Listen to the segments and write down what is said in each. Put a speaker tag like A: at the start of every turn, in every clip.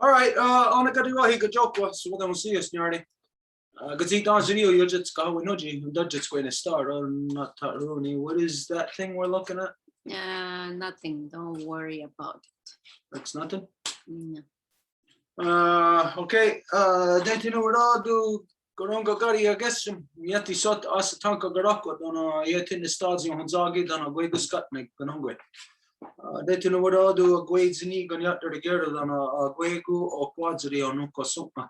A: All right, on the Gadiwahi Gajoko, so what I'm seeing is nearly. Gazita Video, you're just going to start on not Rooney. What is that thing we're looking at?
B: Nothing. Don't worry about it.
A: That's nothing.
B: No.
A: Okay. Then you know what I'll do. Goronga Gari, I guess. Yeti sot as tanka garako. Don't yet in the stars on Zagi. Don't go to Scott make Gonongwe. Then you know what I'll do. A Guades ni Ganyata together than a Guegu or Quadzri on Ukosuma.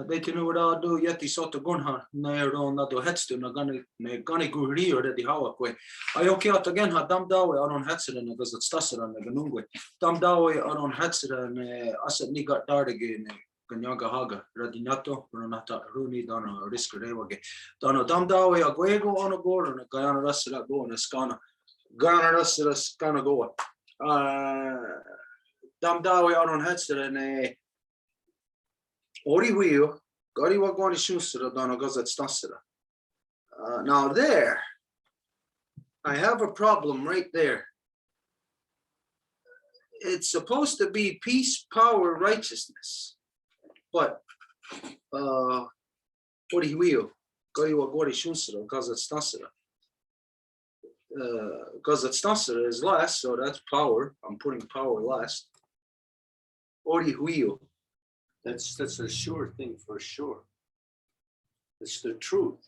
A: They know what I'll do yet. He sort of gone her near on that headstone. A gunny go rear that the Hawakway. I okay out again. Had damn dawe on Hetzer and because it's Tasser and the Ganungwe. Damn dawe on Hetzer and Asset Nigat Dardigan, Ganyaga Haga, Radinato, Renata Rooney, Donna Risk Rewage. Donna damn dawe a Guego on a gore and a Guyana Russell go and a Scana. Guyana Russell Scana go. Damn dawe on Hetzer and Ori wheel, Gori Wagoni Schuster, Donna Gazet Stassera. Now, there, I have a problem right there. It's supposed to be peace, power, righteousness. But, Ori wheel, Gori Wagoni Schuster, Gazet Stassera. Gazet Stassera is last, so that's power. I'm putting power last. Ori wheel.
C: That's a sure thing for sure. It's the truth.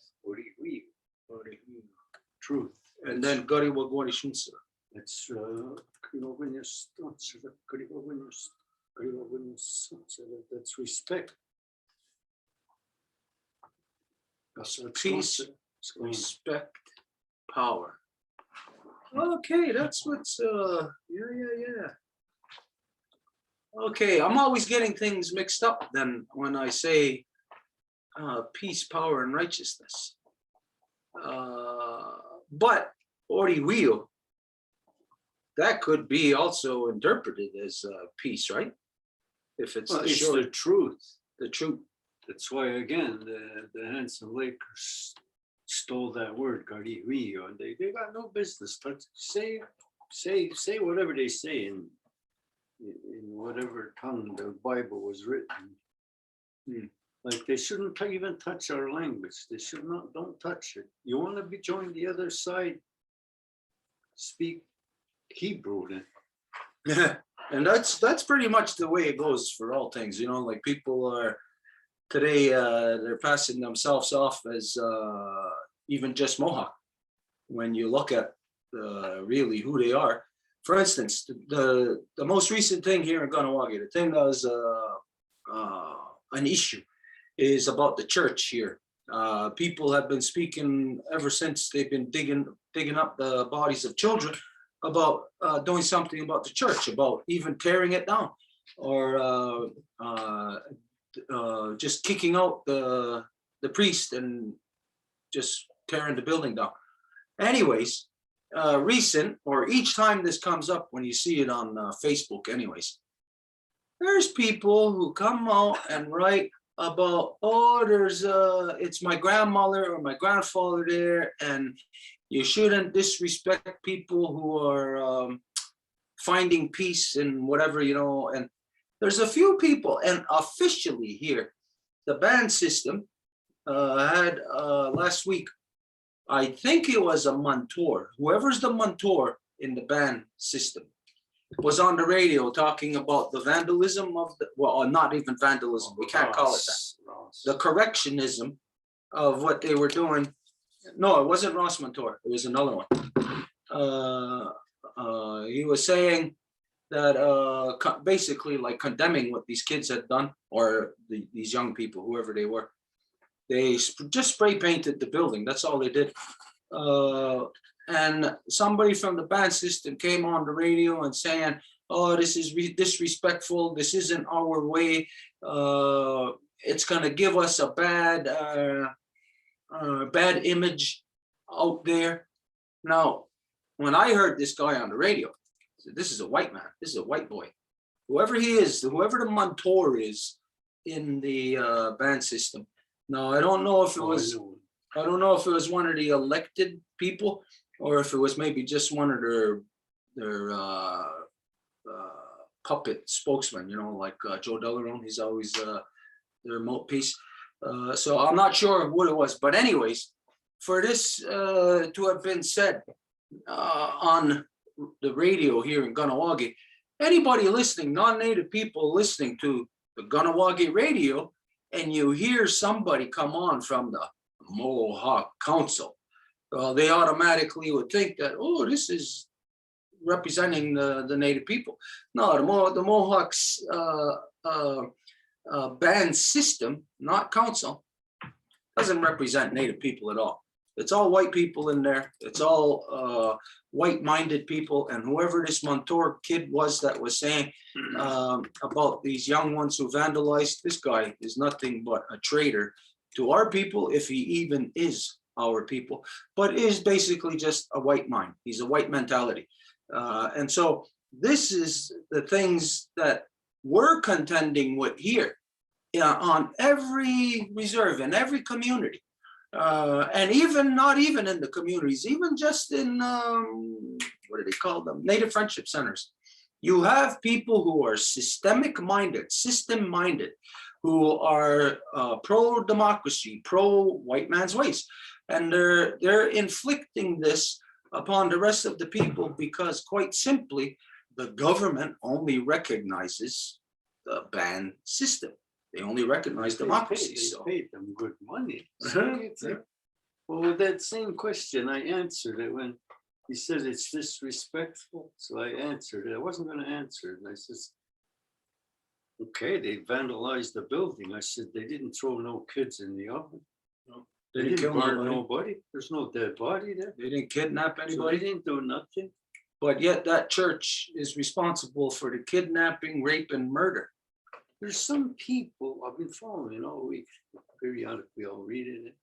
C: Truth.
A: And then Gari Wagwani Shunsa.
C: It's that's respect.
A: Peace, respect, power. Okay, that's what's yeah. Okay, I'm always getting things mixed up then when I say peace, power, and righteousness. But Ori wheel, that could be also interpreted as peace, right? If it's,
C: well, it's the truth.
A: The truth.
C: That's why again the Hanson Lakers stole that word, Garihuio, and they got no business. But say whatever they say in whatever tongue the Bible was written. Like they shouldn't even touch our language. They should not, don't touch it. You want to be joined the other side, speak Hebrew then.
A: And that's pretty much the way it goes for all things, you know, like people are today they're passing themselves off as even just Mohawk when you look at really who they are. For instance, the most recent thing here in Ganawagi, the thing that was an issue is about the church here. People have been speaking ever since they've been digging up the bodies of children about doing something about the church, about even tearing it down or just kicking out the priest and just tearing the building down. Anyways, recent or each time this comes up when you see it on Facebook anyways, there's people who come out and write about, oh, there's it's my grandmother or my grandfather there and you shouldn't disrespect people who are finding peace and whatever, you know. And there's a few people, and officially here the band system had last week, I think it was a mentor, whoever's the mentor in the band system, was on the radio talking about the vandalism of the, well, not even vandalism, we can't call it that. The correctionism of what they were doing. No, it wasn't Ross Mentor, it was another one. He was saying that basically like condemning what these kids had done, or these young people, whoever they were. They just spray painted the building. That's all they did. And somebody from the band system came on the radio and saying, oh, this is disrespectful. This isn't our way. It's going to give us a bad image out there. Now, when I heard this guy on the radio, I said, this is a white man. This is a white boy. Whoever he is, whoever the mentor is in the band system. Now, I don't know if it was, I don't know if it was one of the elected people or if it was maybe just one of their puppet spokesman, you know, like Joe Delarone. He's always their mouthpiece. So I'm not sure what it was, but anyways, for this to have been said on the radio here in Kahnawake, anybody listening, non-native people listening to the Kahnawake radio, and you hear somebody come on from the Mohawk Council, they automatically would think that, oh, this is representing the native people. No, the Mohawks band system, not council, doesn't represent native people at all. It's all white people in there. It's all white-minded people. And whoever this Montour kid was that was saying about these young ones who vandalized, this guy is nothing but a traitor to our people, if he even is our people, but is basically just a white mind. He's a white mentality. And so this is the things that we're contending with here on every reserve, in every community. And even not even in the communities, even just in, what do they call them? Native Friendship Centers. You have people who are system minded, who are pro-democracy, pro-white man's ways. And they're inflicting this upon the rest of the people because, quite simply, the government only recognizes the band system. They only recognize democracy.
C: They paid them good money.
A: Yeah.
C: Well, with that same question, I answered it when he said it's disrespectful. So I answered it. I wasn't going to answer it. And I says, okay, they vandalized the building. I said, they didn't throw no kids in the oven.
A: No,
C: They didn't burn nobody. There's no dead body there.
A: They didn't kidnap
C: So
A: anybody.
C: they didn't do nothing.
A: But yet that church is responsible for the kidnapping, rape, and murder.
C: There's some people I've been following all week, periodically I'll read it.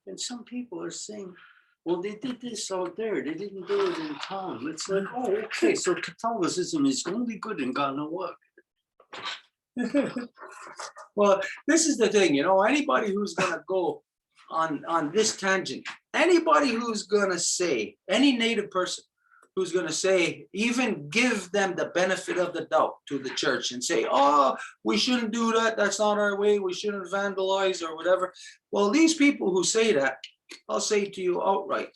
C: And some people are saying, well, they did this out there. They didn't do it in town. It's like, oh, okay, so Catholicism is only good in Kahnawake.
A: Well, this is the thing, you know, anybody who's gonna go on this tangent, anybody who's gonna say, any native person who's going to say, even give them the benefit of the doubt to the church and say, oh, we shouldn't do that. That's not our way. We shouldn't vandalize or whatever. Well, these people who say that, I'll say to you outright,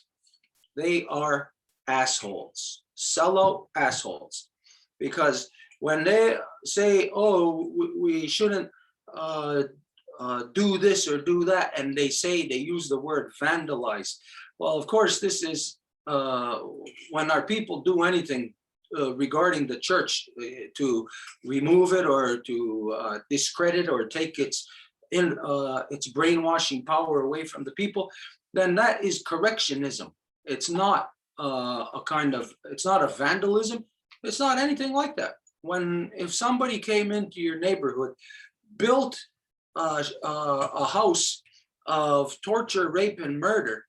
A: they are assholes, sellout assholes. Because when they say, oh, we shouldn't do this or do that, and they use the word vandalize. Well, of course, this is when our people do anything regarding the church to remove it or to discredit or take its brainwashing power away from the people, then that is correctionism. It's not it's not a vandalism. It's not anything like that. If somebody came into your neighborhood, built a house of torture, rape, and murder,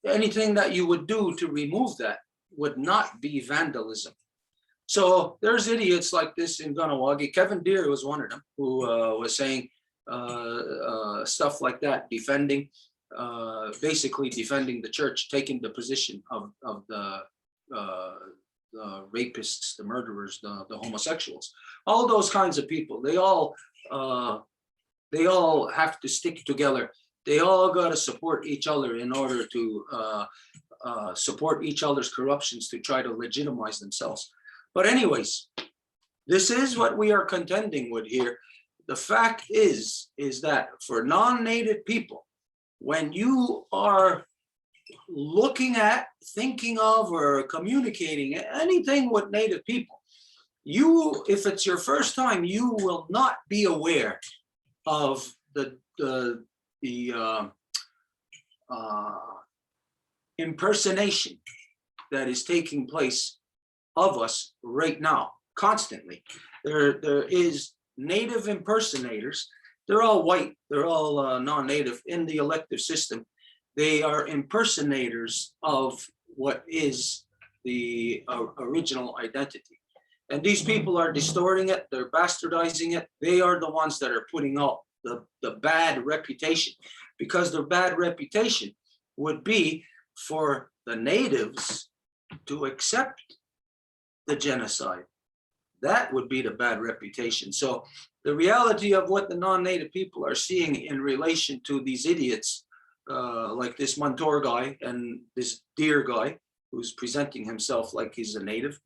A: anything that you would do to remove that would not be vandalism. So there's idiots like this in Kahnawake. Kevin Deere was one of them who was saying stuff like that, basically defending the church, taking the position of the rapists, the murderers, the homosexuals, all those kinds of people. They all have to stick together. They all got to support each other in order to support each other's corruptions to try to legitimize themselves. But anyways, this is what we are contending with here. The fact is that for non-native people, when you are looking at, thinking of, or communicating anything with native people, if it's your first time, you will not be aware of the impersonation that is taking place of us right now, constantly. There is native impersonators. They're all white. They're all non-native in the elective system. They are impersonators of what is the original identity. And these people are distorting it. They're bastardizing it. They are the ones that are putting out the bad reputation, because their bad reputation would be for the natives to accept the genocide, That would be the bad reputation. So the reality of what the non-native people are seeing in relation to these idiots, like this Montour guy and this Deer guy, who's presenting himself like he's a native,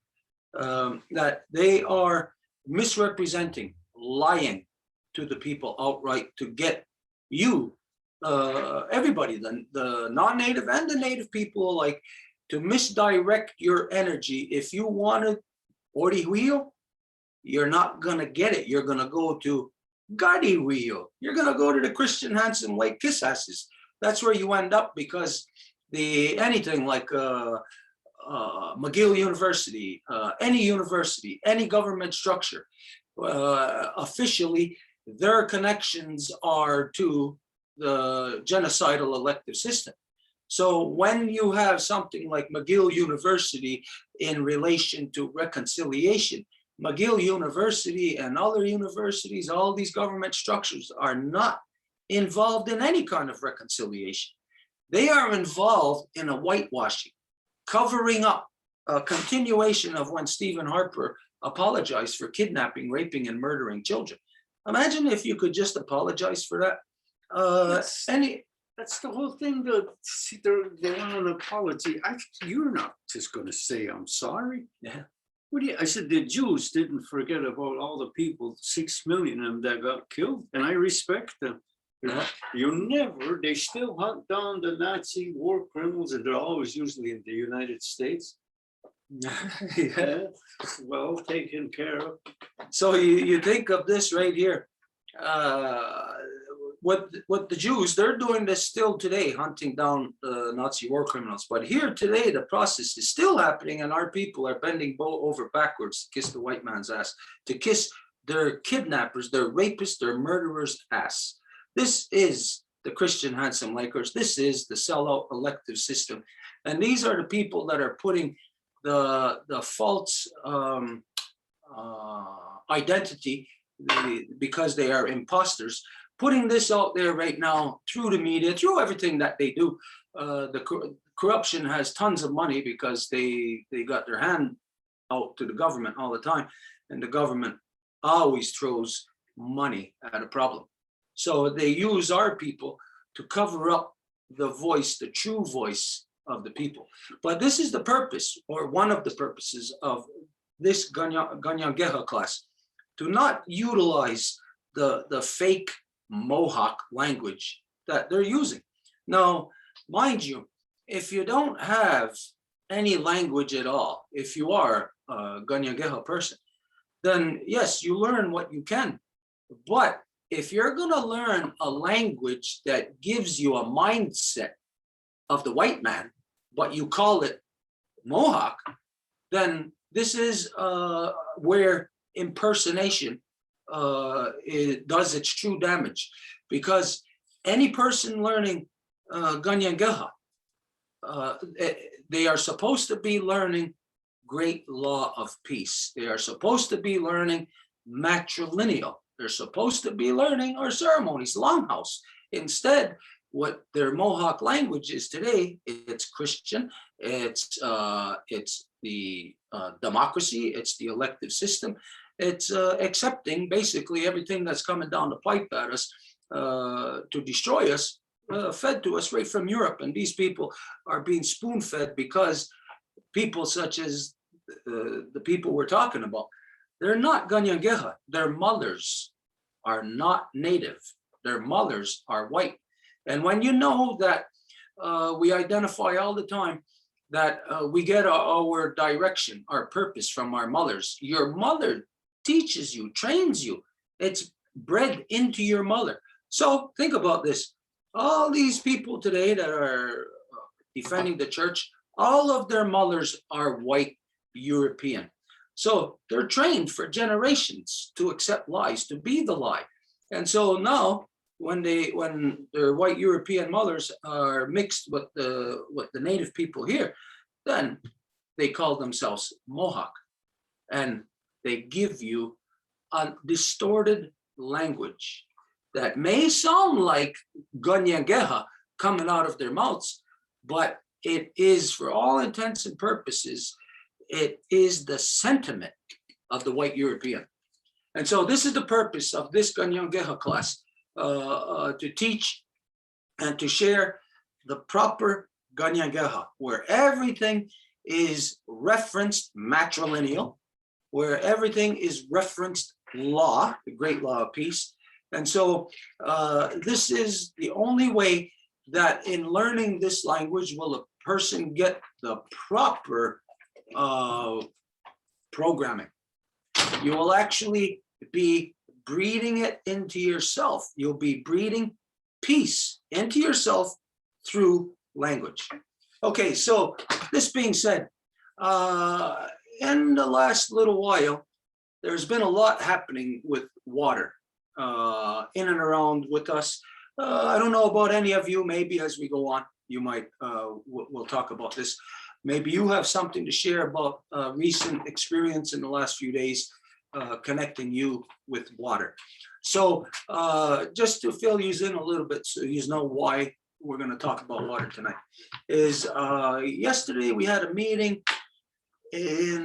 A: that they are misrepresenting, lying to the people outright to get you, everybody, the non-native and the native people, like, to misdirect your energy. If you wanted Orihuio, you're not gonna get it. You're gonna go to Gadihuio. You're gonna go to the Christian handsome white kiss asses. That's where you end up, because anything like McGill University, any government structure, officially, their connections are to the genocidal elective system. So when you have something like McGill University in relation to reconciliation, McGill University and other universities, all these government structures are not involved in any kind of reconciliation. They are involved in a whitewashing, covering up a continuation of when Stephen Harper apologized for kidnapping, raping, and murdering children. Imagine if you could just apologize for that.
C: That's the whole thing. They want an apology. You're not just going to say, I'm sorry.
A: Yeah.
C: I said, the Jews didn't forget about all the people, 6 million of them that got killed, and I respect them.
A: Yeah.
C: They still hunt down the Nazi war criminals, and they're always usually in the United States. Yeah, well taken care of.
A: So you think of this right here. What the Jews, they're doing this still today, hunting down Nazi war criminals. But here today, the process is still happening, and our people are bending over backwards to kiss the white man's ass, to kiss their kidnappers, their rapists, their murderers' ass. This is the Christian handsome Lakers. This is the sellout elective system. And these are the people that are putting the false identity, because they are imposters, putting this out there right now through the media, through everything that they do. The corruption has tons of money because they got their hand out to the government all the time, and the government always throws money at a problem. So they use our people to cover up the voice, the true voice of the people. But this is the purpose, or one of the purposes, of this Kanienkeha class, to not utilize the fake Mohawk language that they're using. Now, mind you, if you don't have any language at all, if you are a Kanienkeha person, then yes, you learn what you can. But if you're going to learn a language that gives you a mindset of the white man, but you call it Mohawk, then this is where impersonation it does its true damage. Because any person learning Kanienkeha, they are supposed to be learning great law of peace. They are supposed to be learning matrilineal. They're supposed to be learning our ceremonies, longhouse. Instead, what their Mohawk language is today, it's Christian, it's the democracy, it's the elective system, it's accepting basically everything that's coming down the pipe at us to destroy us, fed to us right from Europe. And these people are being spoon-fed because people such as the people we're talking about, they're not Kanienkeha. Their mothers are not native. Their mothers are white. And when you know that we identify all the time that we get our direction, our purpose from our mothers. Your mother teaches you, trains you. It's bred into your mother. So think about this. All these people today that are defending the church, all of their mothers are white European. So they're trained for generations to accept lies, to be the lie. And so now when their white European mothers are mixed with the native people here, then they call themselves Mohawk. And they give you a distorted language that may sound like Kanienkeha coming out of their mouths, but it is, for all intents and purposes, it is the sentiment of the white European. And so this is the purpose of this Kanienkeha class, to teach and to share the proper Kanienkeha, where everything is referenced matrilineal, where everything is referenced law, the great law of peace. And so this is the only way that in learning this language will a person get the proper programming. You will actually be breathing it into yourself. You'll be breathing peace into yourself through language. Okay, so this being said, in the last little while, there's been a lot happening with water in and around with us. I don't know about any of you, maybe as we go on, you might, we'll talk about this. Maybe you have something to share about recent experience in the last few days connecting you with water. So just to fill you in a little bit so you know why we're going to talk about water tonight, is yesterday we had a meeting in,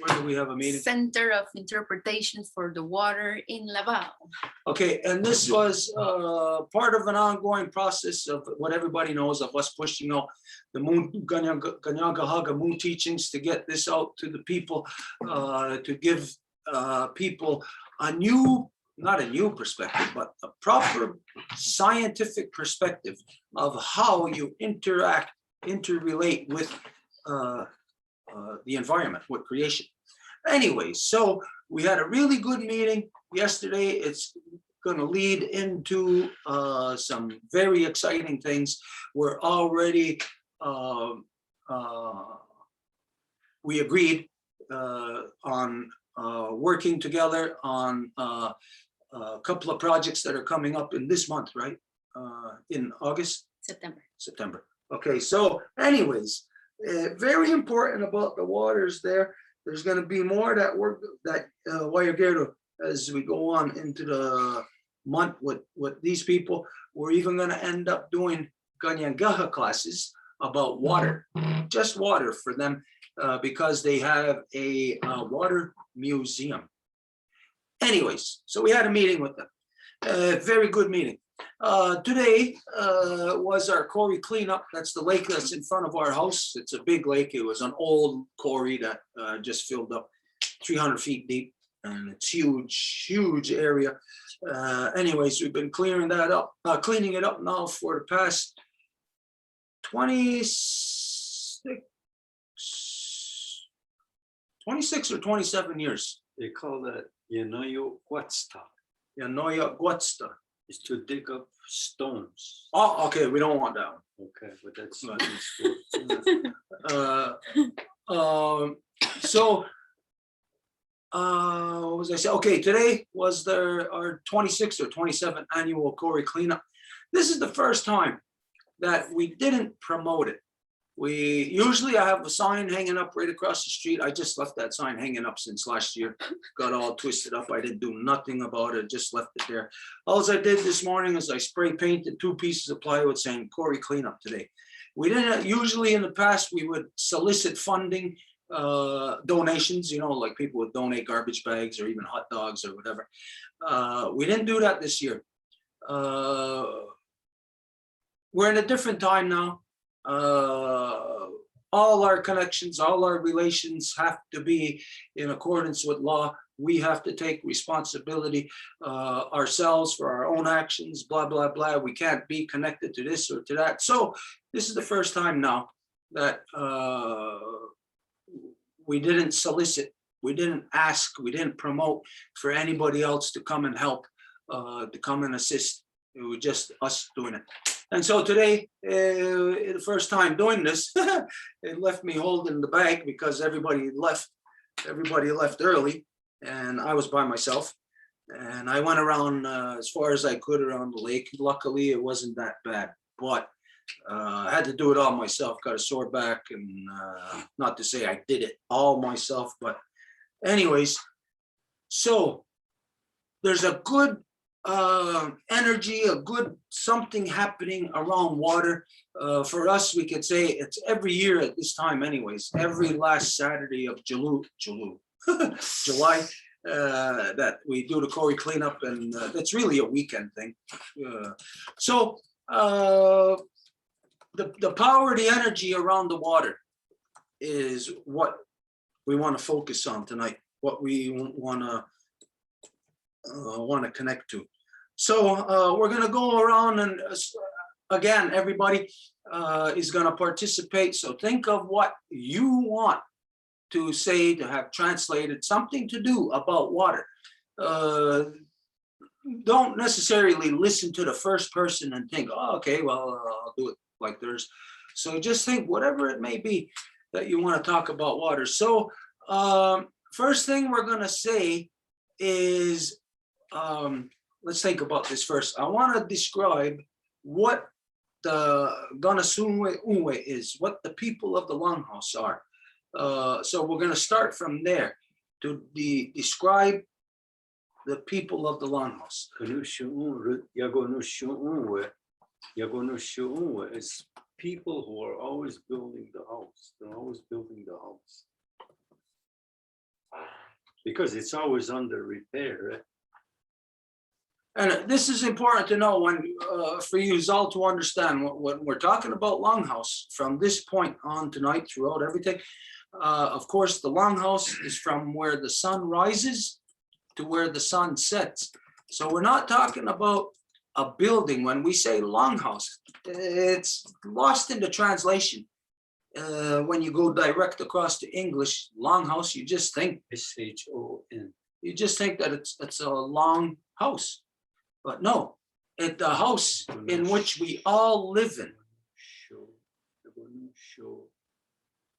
A: where do we have a meeting?
B: Center of Interpretation for the Water in Laval.
A: Okay, and this was part of an ongoing process of what everybody knows of us pushing out the moon, Kanienkeha moon teachings to get this out to the people, to give people a new, not a new perspective, but a proper scientific perspective of how you interact, interrelate with the environment, with creation. Anyway, so we had a really good meeting yesterday. It's going to lead into some very exciting things. We're already, we agreed on working together on a couple of projects that are coming up in this month, right? In August? September. Okay, so anyways, very important about the waters there. There's going to be more that work that Wayagero as we go on into the month with these people. We're even going to end up doing Kanienkeha classes about water, just water for them, because they have a water museum. Anyways, so we had a meeting with them, very good meeting. Today was our quarry cleanup. That's the lake that's in front of our house. It's a big lake. It was an old quarry that just filled up 300 feet deep, and it's huge area. Anyways, we've been clearing that up, cleaning it up now for the past 26 or 27 years.
C: They call that Yanoyo Guatsta.
A: Yanoya Guatsta.
C: Is to dig up stones.
A: Oh, okay, we don't want that one.
C: Okay, but that's
A: so what was I saying? Okay, today was our 26th or 27th annual quarry cleanup. This is the first time that we didn't promote it. We usually, I have a sign hanging up right across the street. I just left that sign hanging up since last year. Got all twisted up. I didn't do nothing about it. Just left it there. All I did this morning is I spray painted 2 pieces of plywood saying quarry cleanup today. We didn't, usually in the past, we would solicit funding, donations, you know, like people would donate garbage bags or even hot dogs or whatever. We didn't do that this year. We're in a different time now. All our connections, all our relations have to be in accordance with law. We have to take responsibility ourselves for our own actions, blah, blah, blah. We can't be connected to this or to that. So this is the first time now that we didn't solicit, we didn't ask, we didn't promote for anybody else to come and help, to come and assist. It was just us doing it. And so today, the first time doing this, it left me holding the bag because everybody left early and I was by myself. And I went around as far as I could around the lake. Luckily, it wasn't that bad, but I had to do it all myself, got a sore back, and not to say I did it all myself, but anyways, so there's a good energy, a good something happening around water. For us, we could say it's every year at this time anyways, every last Saturday of July, that we do the quarry cleanup, and it's really a weekend thing. So the power, the energy around the water is what we want to focus on tonight, what we want to connect to. So we're going to go around, and again, everybody is going to participate. So think of what you want to say, to have translated, something to do about water. Don't necessarily listen to the first person and think, oh, okay, well, I'll do it like there's. So just think whatever it may be that you want to talk about water. So first thing we're going to say is, let's think about this first. I want to describe what the Ganasunwe Unwe is, what the people of the Longhouse are. So we're going to start from there to describe the people of the Longhouse.
C: Is people who are always building the house. They're always building the house. Because it's always under repair, right?
A: And this is important to know when, for you all to understand when we're talking about Longhouse from this point on tonight throughout everything. Of course, the Longhouse is from where the sun rises to where the sun sets. So we're not talking about a building. When we say Longhouse, it's lost in the translation. When you go direct across to English, Longhouse, you just think
C: S-H-O-N.
A: You just think that it's a long house. But no, it's the house in which we all live in.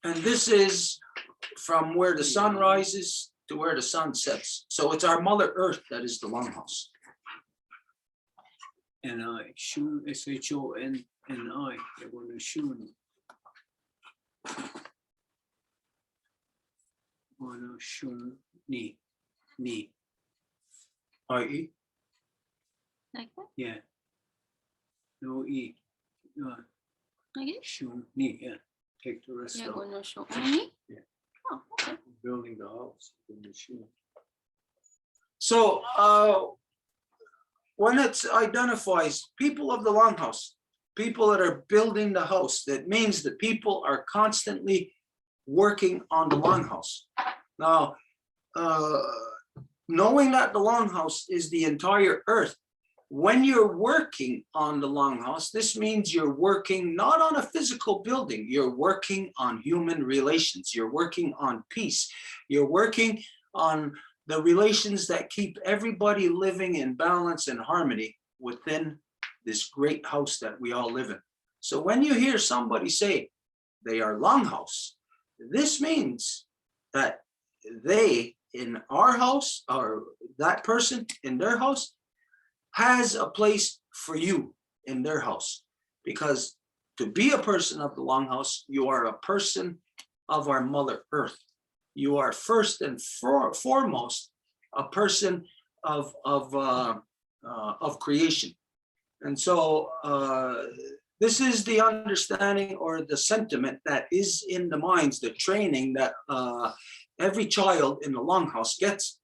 A: And this is from where the sun rises to where the sun sets. So it's our Mother Earth that is the Longhouse.
C: And I, Shun, S-H-O-N-N-I, Shun. Shun, ni.
A: I-E?
B: Like that?
C: Yeah. No E.
B: Like it?
C: Shun, ni, yeah. Take the rest out.
B: Only?
C: Yeah.
B: Oh, okay.
C: Building the house. Shun.
A: So when it identifies people of the Longhouse, people that are building the house, that means that people are constantly working on the Longhouse. Now, knowing that the Longhouse is the entire earth, when you're working on the Longhouse, this means you're working not on a physical building, you're working on human relations, you're working on peace, you're working on the relations that keep everybody living in balance and harmony within this great house that we all live in. So when you hear somebody say they are Longhouse, this means that they in our house, or that person in their house, has a place for you in their house. Because to be a person of the Longhouse, you are a person of our Mother Earth. You are first and foremost a person of creation. And so this is the understanding or the sentiment that is in the minds, the training that every child in the Longhouse gets.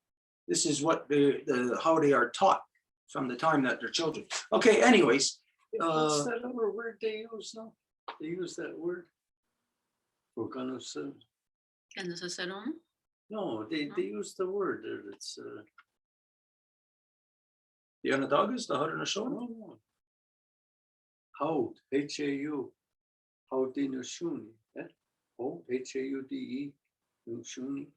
A: This is what how they are taught from the time that they're children. Okay, anyways.
C: What's that other word they use now? They use that word? We're gonna say. No, they use the word there. It's
A: The Onondagas, the Hut and the Show?
C: no. Haud, H-A-U, Haude Nushuni. Oh, H-A-U-D-E, Nushuni.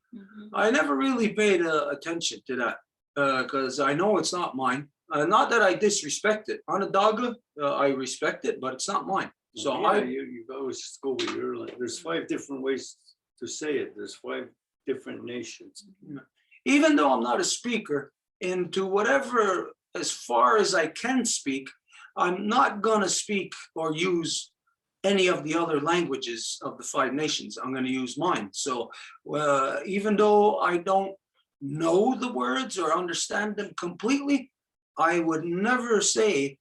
A: I never really paid attention to that because I know it's not mine. Not that I disrespect it. Onondaga, I respect it, but it's not mine. So
C: yeah, you always go with your line. There's 5 different ways to say it. There's 5 different nations.
A: Even though I'm not a speaker, into whatever, as far as I can speak, I'm not going to speak or use any of the other languages of the 5 nations. I'm going to use mine. So even though I don't know the words or understand them completely, I would never say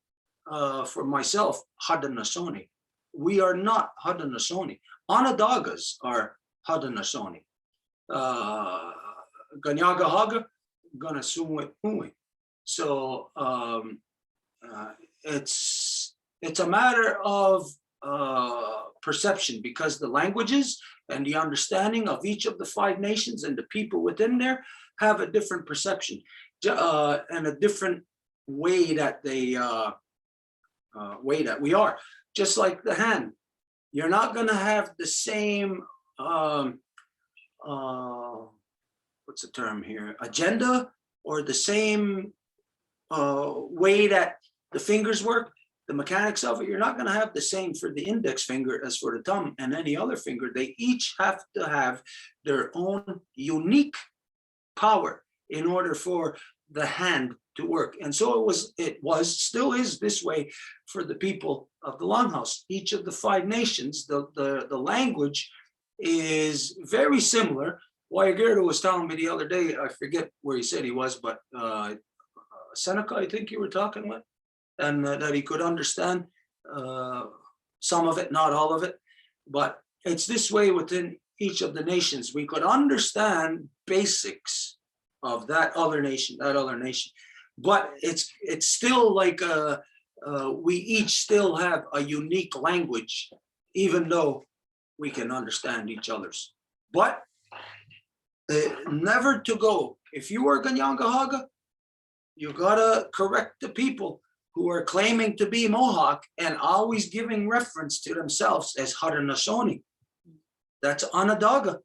A: for myself, Haudenosaunee. We are not Haudenosaunee. Onondagas are Haudenosaunee. Kanienkeha, Ganasuwitui. So it's a matter of perception, because the languages and the understanding of each of the 5 nations and the people within there have a different perception and a different way that they way that we are. Just like the hand, you're not going to have the same what's the term here, agenda, or the same way that the fingers work, the mechanics of it. You're not going to have the same for the index finger as for the thumb and any other finger. They each have to have their own unique power in order for the hand to work. And so it was, still is this way for the people of the Longhouse. Each of the 5 nations, the language is very similar. Wyagerto was telling me the other day, I forget where he said he was, but Seneca, I think you were talking with, and that he could understand some of it, not all of it. But it's this way within each of the nations. We could understand basics of that other nation. But it's still like we each still have a unique language, even though we can understand each other's. But never to go. If you are Kanienkeha, you gotta correct the people who are claiming to be Mohawk and always giving reference to themselves as Haudenosaunee. That's Onondaga.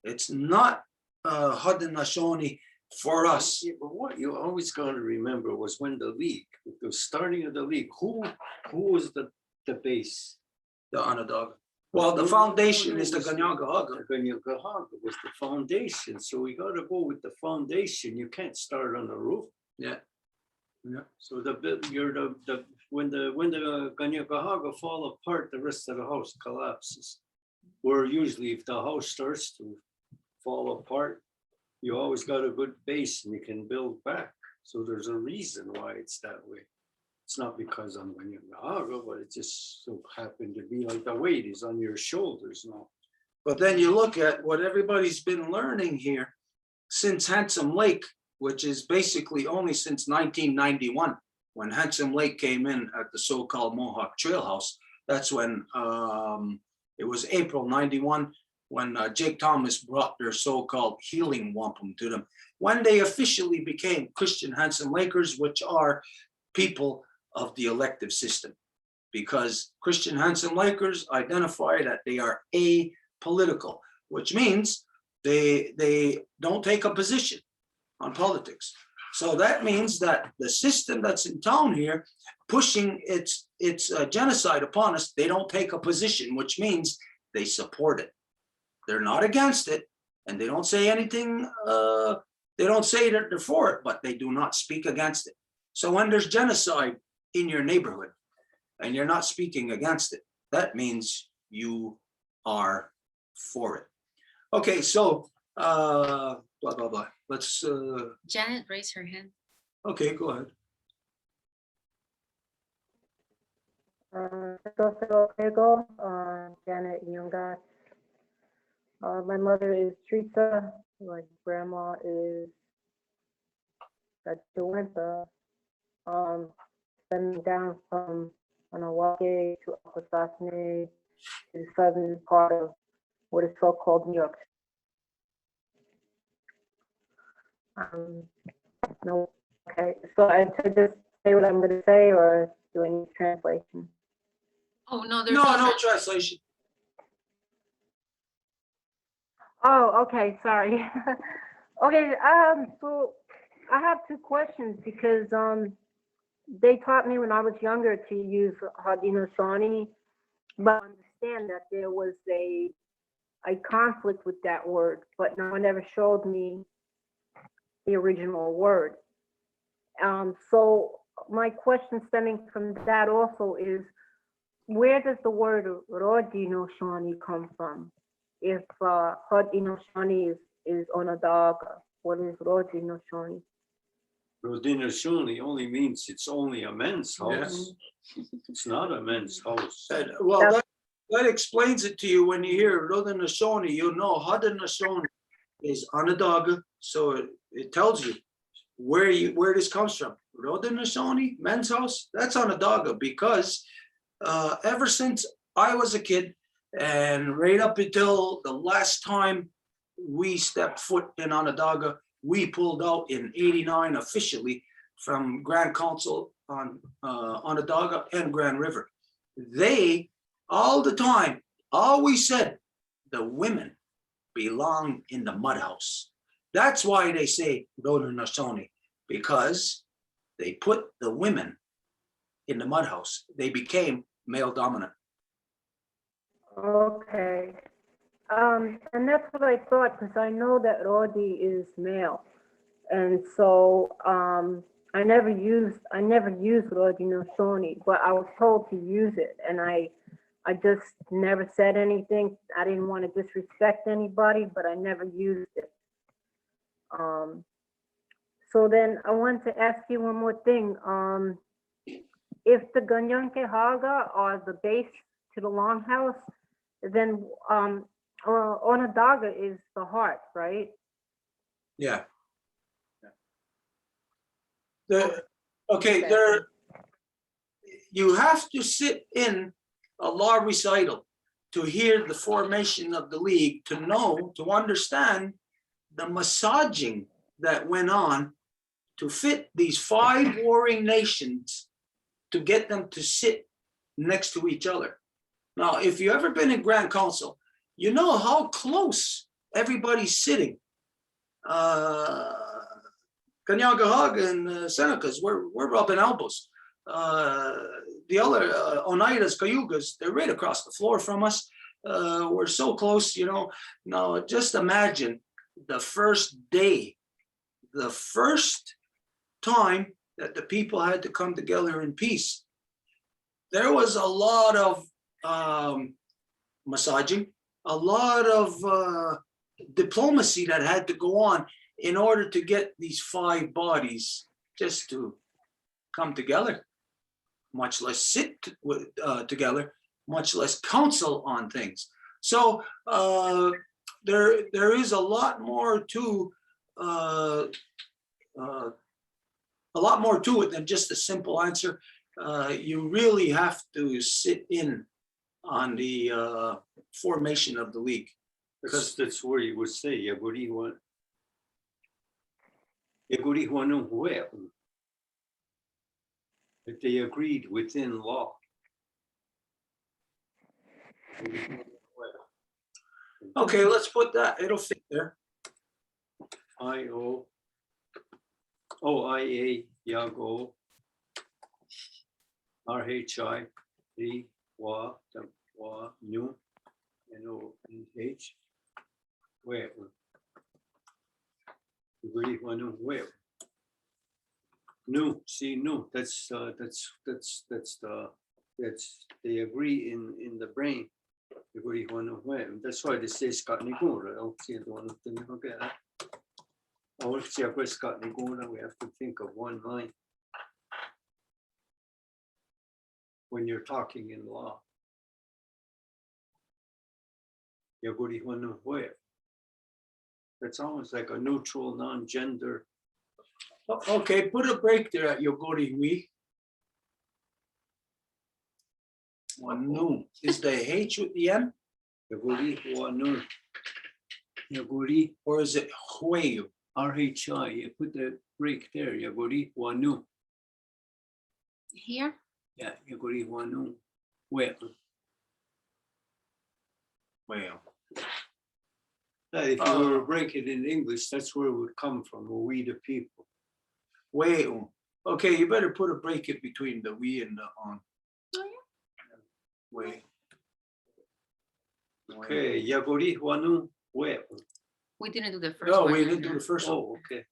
A: It's not Haudenosaunee for us.
C: Yeah, but what you always got to remember was when the league, the starting of the league, who was the base?
A: The Onondaga. Well, the foundation is the Kanienkeha.
C: The Kanienkeha was the foundation. So we got to go with the foundation. You can't start on the roof.
A: Yeah. Yeah.
C: So when the Kanienkeha fall apart, the rest of the house collapses. Where usually if the house starts to fall apart, you always got a good base and you can build back. So there's a reason why it's that way. It's not because I'm Kanienkeha, but it just so happened to be like the weight is on your shoulders now.
A: But then you look at what everybody's been learning here since Handsome Lake, which is basically only since 1991, when Handsome Lake came in at the so-called Mohawk Trail House. That's when it was April 91, when Jake Thomas brought their so-called healing wampum to them, when they officially became Christian Handsome Lakers, which are people of the elective system, because Christian Handsome Lakers identify that they are apolitical, which means they don't take a position on politics. So that means that the system that's in town here, pushing its genocide upon us, they don't take a position, which means they support it. They're not against it, and they don't say anything, they don't say that they're for it, but they do not speak against it. So when there's genocide in your neighborhood and you're not speaking against it, that means you are for it. Okay, so blah, blah, blah. Let's,
B: Janet raised her hand.
A: okay, go ahead.
D: Janet Yunga. My mother is Teresa. My grandma is Joanta. Stemming down from Anawake to Akwesasne to the southern part of what is so-called New York. No, okay. So I should just say what I'm going to say, or do I need translation?
B: Oh, no, there's
A: No translation.
D: Oh, okay, sorry. Okay, so I have 2 questions because they taught me when I was younger to use Haudenosaunee, but I understand that there was a conflict with that word, but no one ever showed me the original word. So my question stemming from that also is, where does the word Haudenosaunee come from? If Haudenosaunee is Onondaga, what is Haudenosaunee?
C: Rodinashuni only means it's only a men's house. It's not a men's house.
A: Well, that explains it to you when you hear Rodinashoni, you know Hadanashoni is Onondaga, so it tells you where this comes from. Rodinashoni, men's house, that's Onondaga, because ever since I was a kid and right up until the last time we stepped foot in Onondaga, we pulled out in '89 officially from Grand Council on Onondaga and Grand River. They all the time always said the women belong in the mud house. That's why they say Rodinashoni, because they put the women in the mud house. They became male dominant.
D: Okay. And that's what I thought, because I know that Rodi is male. And so, I never used Rodi no Shoni, but I was told to use it, and I just never said anything. I didn't want to disrespect anybody, but I never used it. So then I wanted to ask you one more thing. If the Kanienkeha are the base to the longhouse, then Onondaga is the heart, right?
A: Yeah. There, you have to sit in a law recital to hear the formation of the league, to know, to understand the massaging that went on to fit these 5 warring nations, to get them to sit next to each other. Now, if you've ever been in Grand Council, you know how close everybody's sitting. Kanienkeha and Senecas, we're rubbing elbows. The other Oneidas, Cayugas, they're right across the floor from us. We're so close, you know. Now, just imagine the first day, the first time that the people had to come together in peace. There was a lot of massaging, a lot of diplomacy that had to go on in order to get these 5 bodies just to come together, much less sit together, much less counsel on things. So there is a lot more to it than just a simple answer. You really have to sit in on the formation of the league.
C: Because that's where you would say, if they agreed within law.
A: Okay, let's put that, it'll fit there.
C: OIA, Yago, RHI, Wa, New, NONH, where? Where? New, see, new, that's they agree in the brain. That's why they say Scott Nigura. We have to think of one mind when you're talking in law. That's almost like a neutral, non-gender.
A: Okay, put a break there at Yogori Hui. Wanu. Is the H with the N?
C: Yaguri Wanu. Yaguri.
A: Or is it Hueyu?
C: RHI. You put the break there. Yaguri Wanu.
B: Here?
C: Yeah, Yaguri Wanu. Where?
A: Well.
C: If you were to break it in English, that's where it would come from. We the people.
A: Weu. Okay, you better put a break in between the we and the on.
B: Oh, yeah.
A: Wei.
C: Okay, Yagori Wanu where?
B: We didn't do the first
A: No,
B: one.
A: we didn't do the first one.
C: Oh, okay.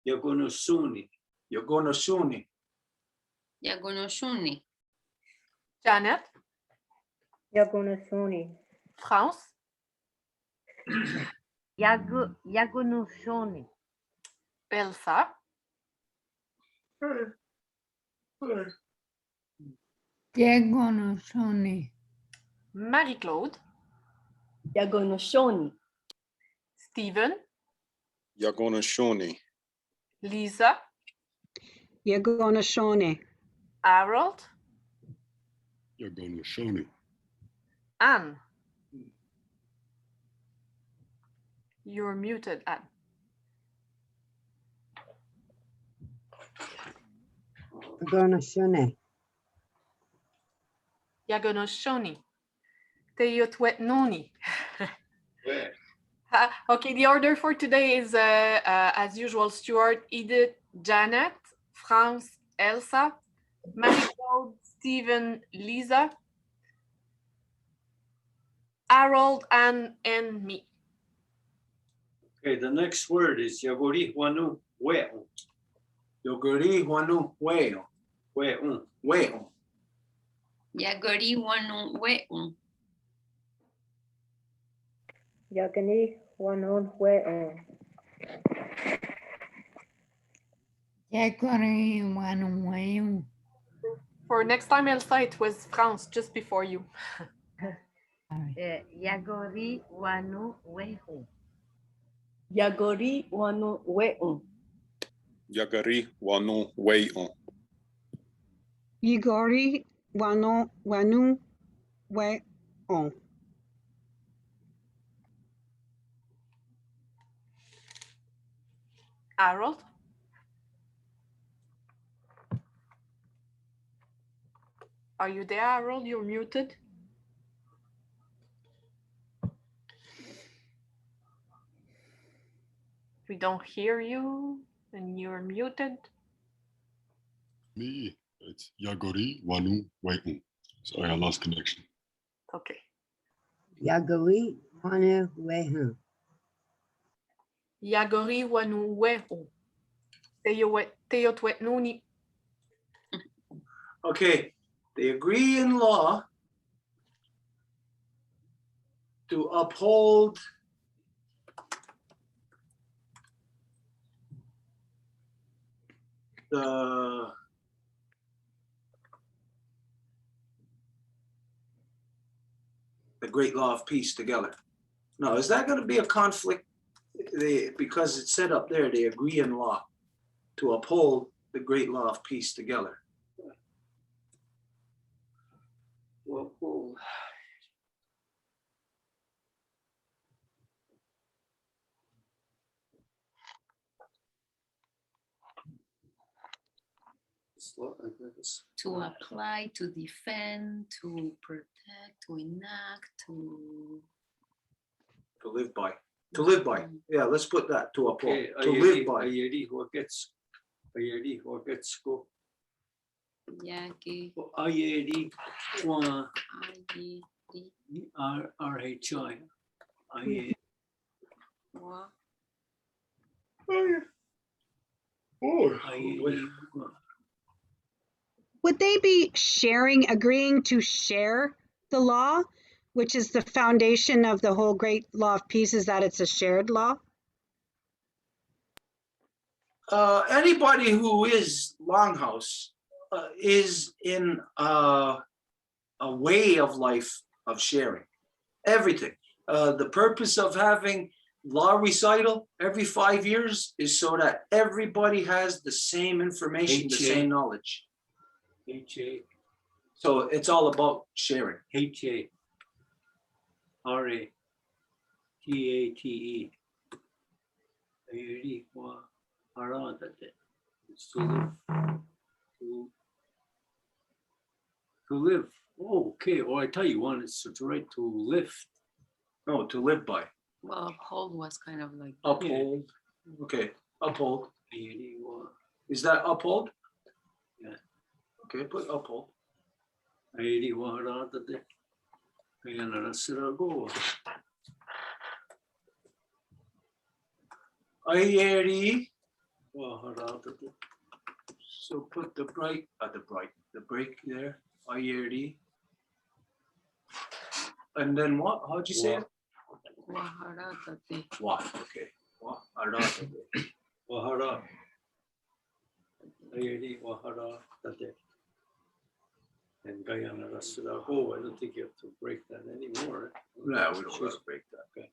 C: Yagonosuni.
A: Yogonosuni.
B: Yagonoshuni.
E: Janet,
D: Yagunasuni.
E: France,
F: Yagunushoni.
E: Elsa,
F: Yagonoshoni.
E: Marie-Claude,
G: Yagonoshoni.
E: Stephen,
H: Yagonoshoni.
E: Lisa,
I: Yagonoshoni.
E: Harold,
H: Yagonoshoni.
E: Anne. You're muted, Anne.
F: Yagonoshone.
E: Yagonoshoni. Teyotwetnoni.
C: Where?
E: Okay, the order for today is as usual, Stuart, Edith, Janet, France, Elsa, Marie-Claude, Stephen, Lisa, Harold, Anne, and me.
C: Okay, the next word is Yagori Wanu Weo.
A: Yoguri wanu weo.
C: Weo.
A: Weo.
B: Yagori wanu we'u.
D: Yagani wanon we'en.
F: Yakori wanuwayu.
E: For next time, Elsa, it was France just before you.
G: Yagori wanu wehu. Yagori wanu we'u.
H: Yagari wanu weon.
I: Igori wanu weon.
E: Harold? Are you there, Harold? You're muted. We don't hear you and you're muted.
H: Me, it's Yagori wanu weon. Sorry, I lost connection.
E: Okay.
F: Yagori wanuwehu.
E: Yagori wanu wehu. Teyotwetnuni.
A: Okay, they agree in law to uphold the great law of peace together. Now, is that going to be a conflict? Because it's said up there, they agree in law to uphold the great law of peace together.
C: Well,
B: To apply, to defend, to protect, to enact, to
A: To live by. Yeah, let's put that to uphold.
C: okay,
A: To live by.
C: Ayeri gets go.
B: yagi,
C: Ayeri wa
B: agi, di,
C: RHI. Ayeri.
B: wa,
C: Ayeri.
I: Would they be agreeing to share the law, which is the foundation of the whole great law of peace, is that it's a shared law?
A: Anybody who is Longhouse is in a way of life of sharing everything. The purpose of having law recital every 5 years is so that everybody has the same information, the same knowledge.
C: HA.
A: So it's all about sharing.
C: HA. RA. TATE. Ayeri wa haradate. It's to live. To live. Oh, okay. Oh, I tell you one, it's to right to lift.
A: No, to live by.
B: well, uphold was kind of like,
A: Uphold. Okay, uphold.
C: Ayeri wa.
A: Is that uphold?
C: Yeah.
A: Okay, put uphold.
C: Ayeri wa haradate. Ayanara sirago.
A: Ayeri.
C: Wa haradate.
A: So put the break there. Ayeri. And then what? How'd you say it?
B: waharadate,
A: What? Okay. What? Arada.
C: Wa hara. Ayeri Wahara Tate. And Guyana Rasura Go. I don't think you have to break that anymore.
A: No, we don't have to break that.
C: Okay.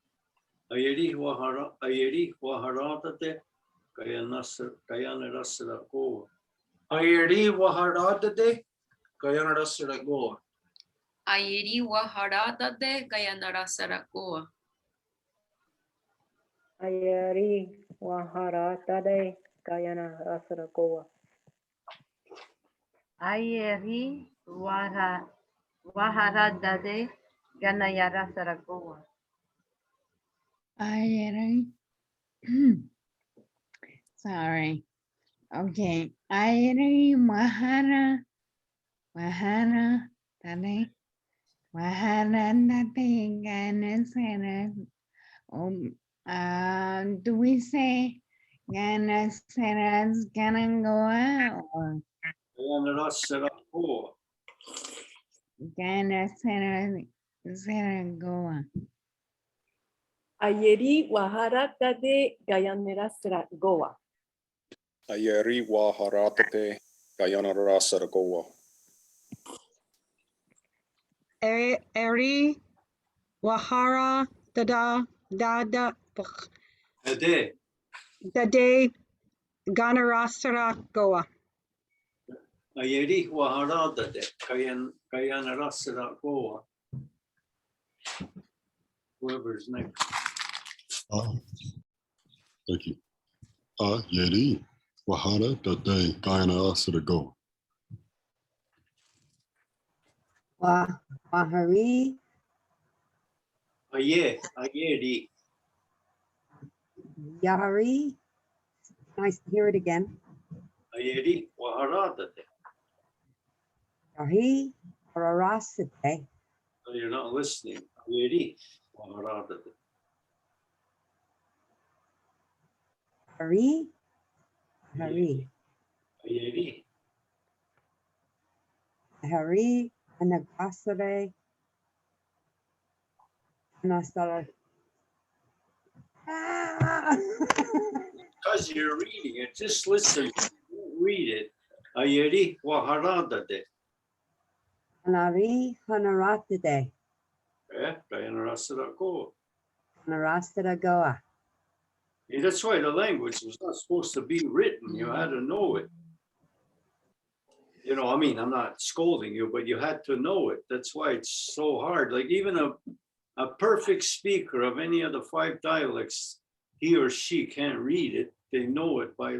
C: Ayeri Wahara Tate. Guyana Rasura Go.
A: Ayeri waharadade, Guyana Saragoa.
B: Ayeri waharada de Gayanara Saragoa.
D: Ayari Waharatade Guyana Rasaragoa.
G: Ayeri Waharadade Ganayara Saragoa.
F: Ayere. Sorry. Okay. Ayere Mahara. Mahara. Tade. Mahara Tate Gana Sara. Do we say Gana Sara's gonna go out or
C: Guyana Rasura Go.
F: Gana Sara go out?
G: Ayeri Waharadade Gayanera Saragoa.
J: Ayeri wa haratate Guyana Rasaragoa.
I: Eri Wahara Dada
C: Ade.
I: Dade Ganarasara Goa.
C: Ayeri Wahara Tate. Guyana Rasura Go. Whoever's next.
H: Thank you. Yeri, Wahara, Tate, Guyana, Sarago.
F: Wahari.
C: Ayeri.
F: Yahari. Nice to hear it again.
C: Ayeri Wahara Tate.
F: Yahi. Hararasate.
C: So you're not listening. Ayeri Wahara Tate.
F: Hari. Hari.
C: Ayeri.
F: Hari. Anagasare. Anasara.
C: Because you're reading it, just listen. Read it. Ayeri Wahara Tate.
F: Hanari. Hanaratade.
C: Guyana Rasura Go.
F: Hanarasara goa.
C: Yeah, that's why the language was not supposed to be written. You had to know it. You know, I mean, I'm not scolding you, but you had to know it. That's why it's so hard. Like even a perfect speaker of any of the 5 dialects, he or she can't read it. They know it by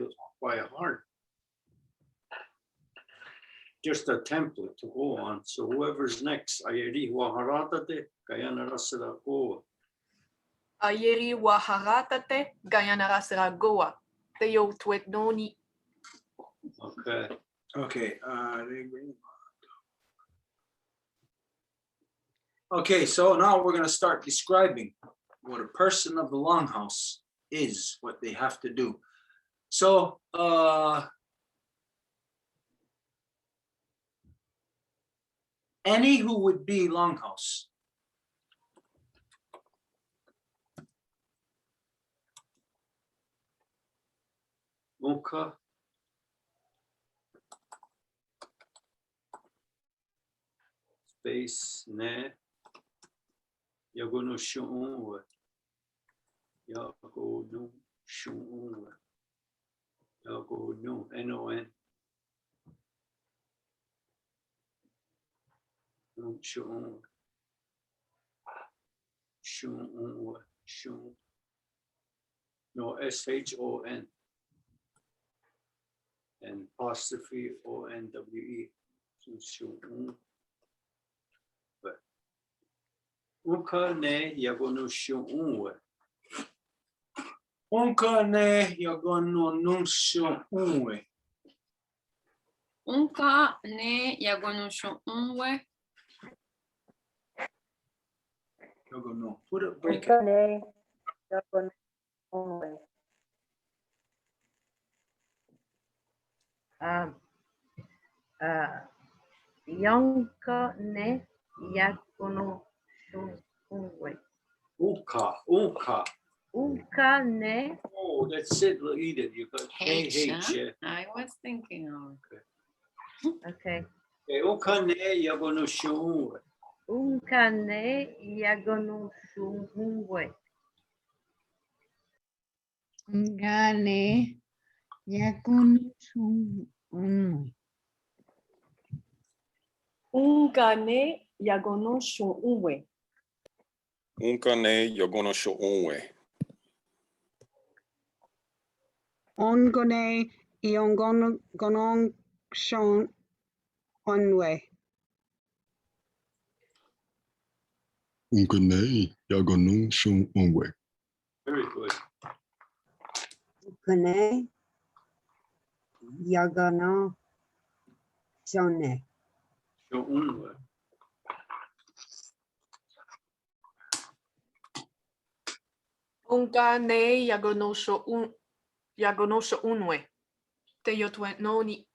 C: heart. Just a template to go on. So whoever's next, Ayeri Waharatate, Guyana Rasura Go.
E: Ayeri waharatate Gayanara Saragoa. Teo twet noni.
C: Okay.
A: Okay. Okay, so now we're gonna start describing what a person of the longhouse is, what they have to do. So, any who would be longhouse.
C: Muka. Space ne. Yagonu shu'un. Yagonu shu'un. Yagonu N-O-N. Shu'un. Shu'un. Shu'un. No, S-H-O-N. And apostrophe O-N-W-E. Shu'un. But Uka ne yagonu shu'un.
A: Unka ne yagono nunshunwe.
B: Unka ne yagonusho unwe.
A: Yagono. Put it, break it.
D: Kane. Only.
G: Yonka ne yakono shunwe.
C: Uka.
G: Uka ne
C: Oh, that's it, Edith. You got
B: H, huh?
C: yeah.
B: I was thinking of.
G: Okay.
C: Okane yagono shunwe.
G: Unkane yagonu shungwe.
F: Ngane yakunu unwe.
G: Ungane yagono shungwe.
J: Unkane yogono sho unwe.
I: Ongone iongon gonong shon onwe.
H: Unkane yagonung shun unwe.
C: Very good.
K: Kane Yagano Shone.
C: Shunwe.
E: Unkane yagonosho unwe. Te yotwe noni.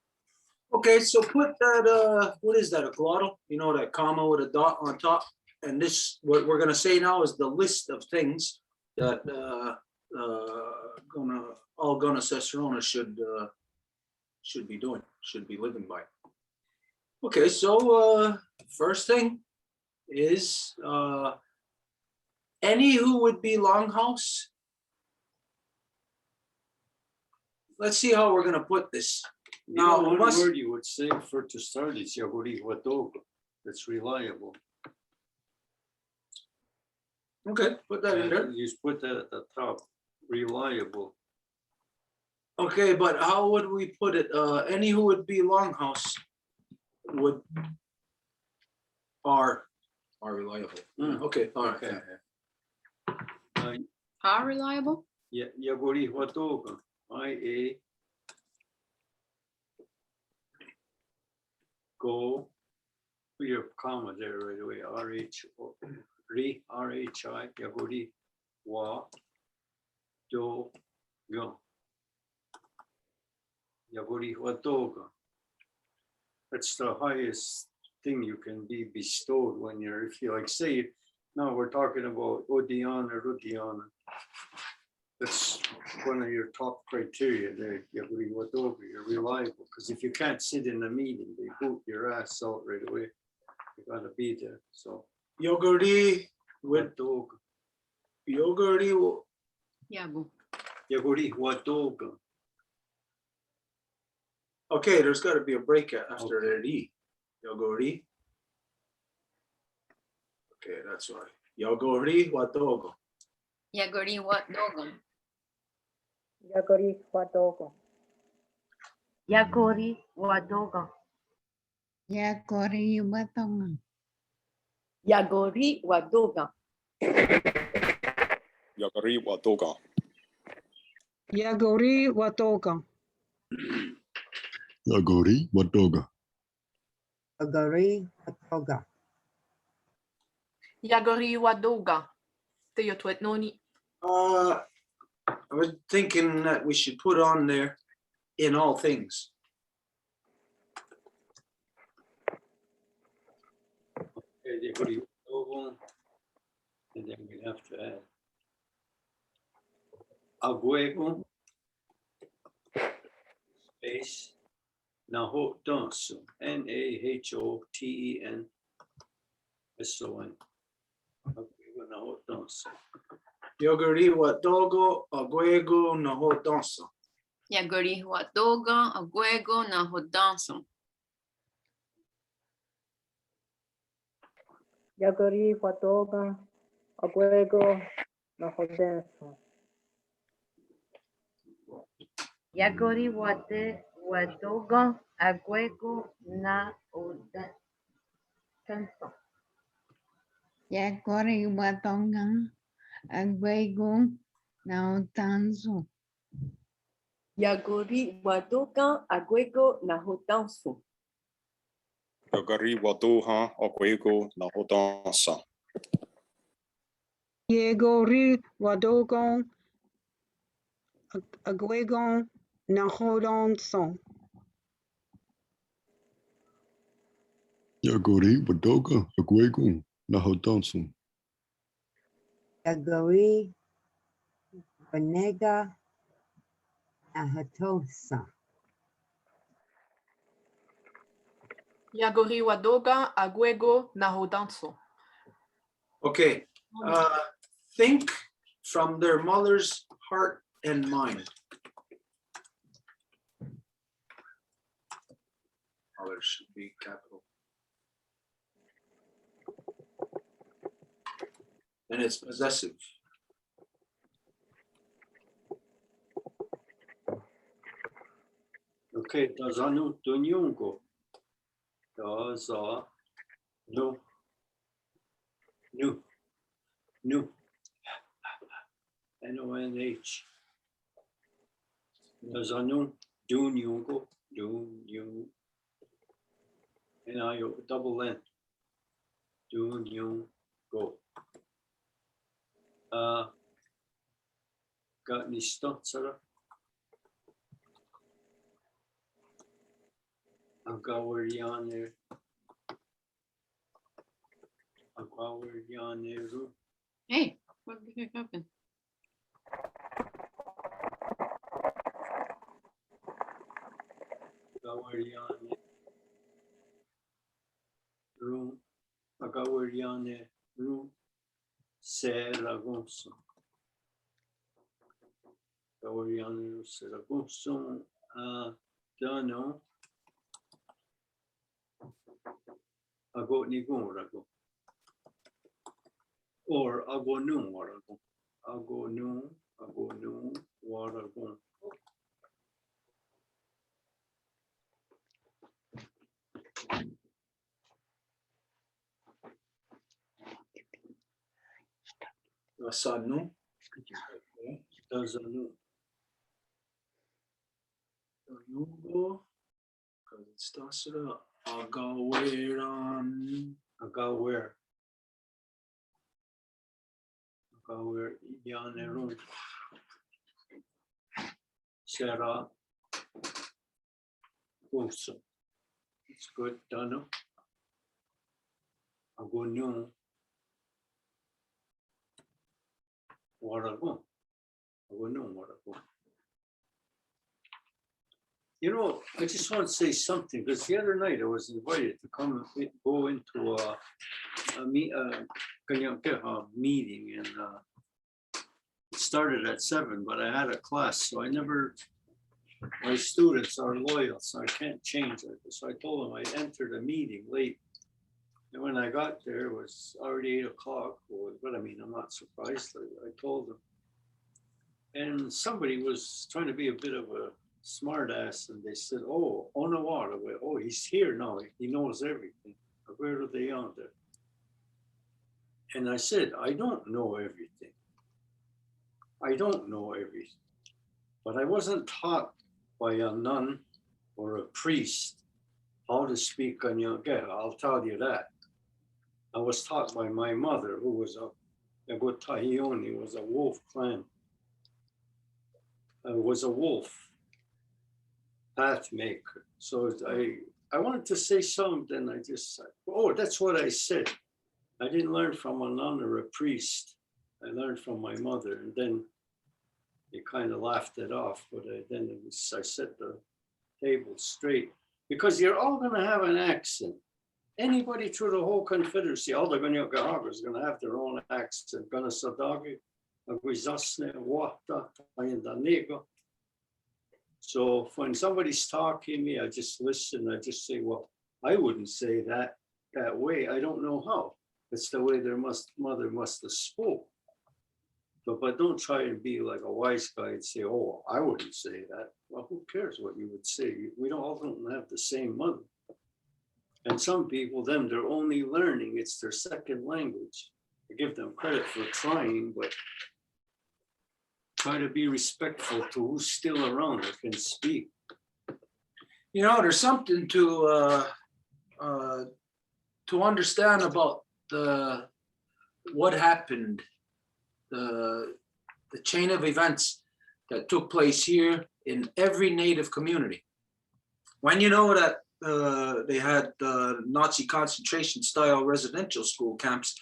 A: Okay, so put that, what is that, a glottal? You know, that comma with a dot on top? And this, what we're gonna say now is the list of things that, gonna Cicerona should be doing, should be living by. Okay, so, first thing is, any who would be longhouse. Let's see how we're gonna put this. Now,
C: One
A: must,
C: word you would say for to start is yagori watogo. That's reliable.
A: okay, put that in there.
C: You just put that at the top. Reliable.
A: Okay, but how would we put it? Any who would be longhouse would are reliable.
C: Mm.
A: Okay, all right.
C: Okay.
B: How reliable?
C: Yagori watogo. IA. Go. Put your comma there right away. RHO. RHI. Yagori wa. Do. Go. Yagori watoga. That's the highest thing you can be bestowed when you're, if you like, say, now we're talking about Odion or Rudion. That's one of your top criteria there. Yagori watoga, you're reliable. Because if you can't sit in a meeting, they boot your ass out right away. You gotta be there. So
A: Yoguri with
C: watoga.
A: Yoguri.
B: Yabu.
C: Yagori watoga.
A: Okay, there's got to be a break after the E. Yoguri. Okay, that's right. Yoguri watogo.
B: Yagori what dogon?
D: Yagori Wadogo.
G: Yagori wadoga.
F: Yakori watonga.
G: Yagori wadoga.
J: Yagari watoga.
I: Yagori watoga.
H: Yagori watoga.
K: Agari Watoga.
E: Yagori wadoga. Te yotwe noni.
A: I was thinking that we should put on there in all things.
C: Yagori watoga. And then we have to add aguego, space, nahotonso, NAHOTEN, SON. Aguego, nahotonso.
A: Yoguri watogo aguego nahodanso.
B: Yagori what dogon, aguego na hodanso.
D: Yagori Wadoga. Aguego Nahodenso.
G: Yagori wadoga. Aguego na oda. Tanso.
F: Yakori watonga. Agwego nautanzo.
G: Yagori wadoga. Aguego na hodanso.
J: Yagari watoha okwego na hodansa.
I: Yegori wadogon. Agwegon nahodon son.
H: Yagori watoga. Agwego nahodansun.
K: Yagori Vanega ahatosa.
E: Yagori Wadoga Agwego Nahodanso.
A: Okay, think from their mother's heart and mind. Mother should be capital. And it's possessive.
C: Okay, Dazanu Dunyungo. Daza no nu nu N-O-N-H. Dazanu Dunyungo Dunyu. And I double N. Dunyungo. Got any stunts, Sarah? Agawariyaneru. Agawariyaneru.
B: Hey, what the heck happened?
C: Agawariyaneru. Agawariyaneru. Seragonso. Agawariyaneru Seragonso. Dano. Ago nigun rago. Or ago nu warago. Ago nu warago.
A: Asanu.
C: Dazanu.
A: Yugo. Because it starts it up. Agaweran.
C: Agawer. Agawer yaneru. Sera. Uso. It's good, Dano. Agonu. Warago. Agonu warago. You know, I just want to say something, because the other night I was invited to come and go into a Kanienkeha meeting, and it started at 7, but I had a class, so my students are loyal, so I can't change it. So I told them I'd enter the meeting late. And when I got there, it was already 8 o'clock, but I mean, I'm not surprised. I told them. And somebody was trying to be a bit of a smart ass, and they said, oh, Onawara, oh, he's here now, he knows everything. Where are they on there? And I said, I don't know everything. I don't know everything. But I wasn't taught by a nun or a priest how to speak Kanienkeha, I'll tell you that. I was taught by my mother, who was a Tahioni, was a wolf clan. Was a wolf path maker. So I wanted to say something. I just said, oh, that's what I said. I didn't learn from a nun or a priest. I learned from my mother, and then they kind of laughed it off. But I set the table straight, because you're all going to have an accent. Anybody through the whole Confederacy, all the Kanienkeha is going to have their own accent. Ganasadagi, Aguizasne, Wata, Tayandanego. So when somebody's talking to me, I just listen. I just say, well, I wouldn't say that way. I don't know how. It's the way their mother must have spoke. But don't try and be like a wise guy and say, oh, I wouldn't say that. Well, who cares what you would say? We don't have the same mother. And some people, they're only learning. It's their second language. I give them credit for trying, but try to be respectful to who's still around that can speak.
A: You know, there's something to understand about what happened, the chain of events that took place here in every Native community. When you know that they had Nazi concentration style residential school camps,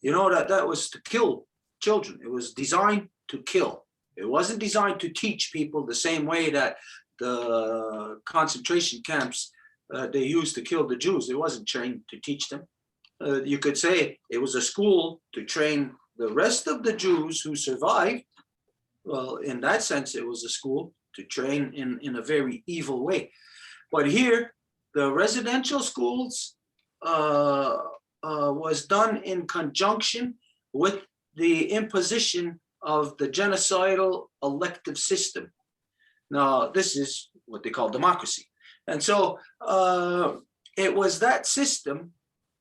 A: you know that was to kill children. It was designed to kill. It wasn't designed to teach people the same way that the concentration camps they used to kill the Jews. It wasn't trained to teach them. You could say it was a school to train the rest of the Jews who survived. Well, in that sense, it was a school to train in a very evil way. But here, the residential schools was done in conjunction with the imposition of the genocidal elective system. Now, this is what they call democracy. And so it was that system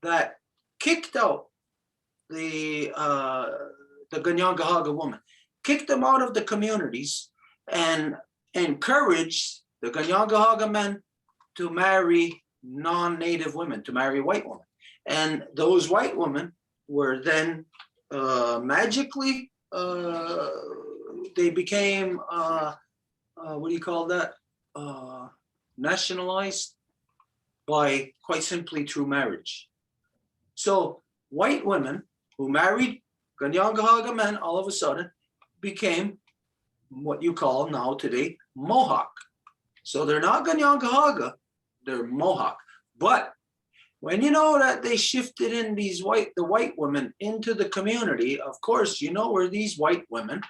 A: that kicked out the Kanienkeha woman, kicked them out of the communities and encouraged the Kanienkeha men to marry non-native women, to marry white women. And those white women were then magically, they became, what do you call that? Nationalized by quite simply through marriage. So white women who married Kanienkeha men all of a sudden became what you call now today Mohawk. So they're not Kanienkeha, they're Mohawk. But when you know that they shifted in the white women into the community, of course, you know where these white women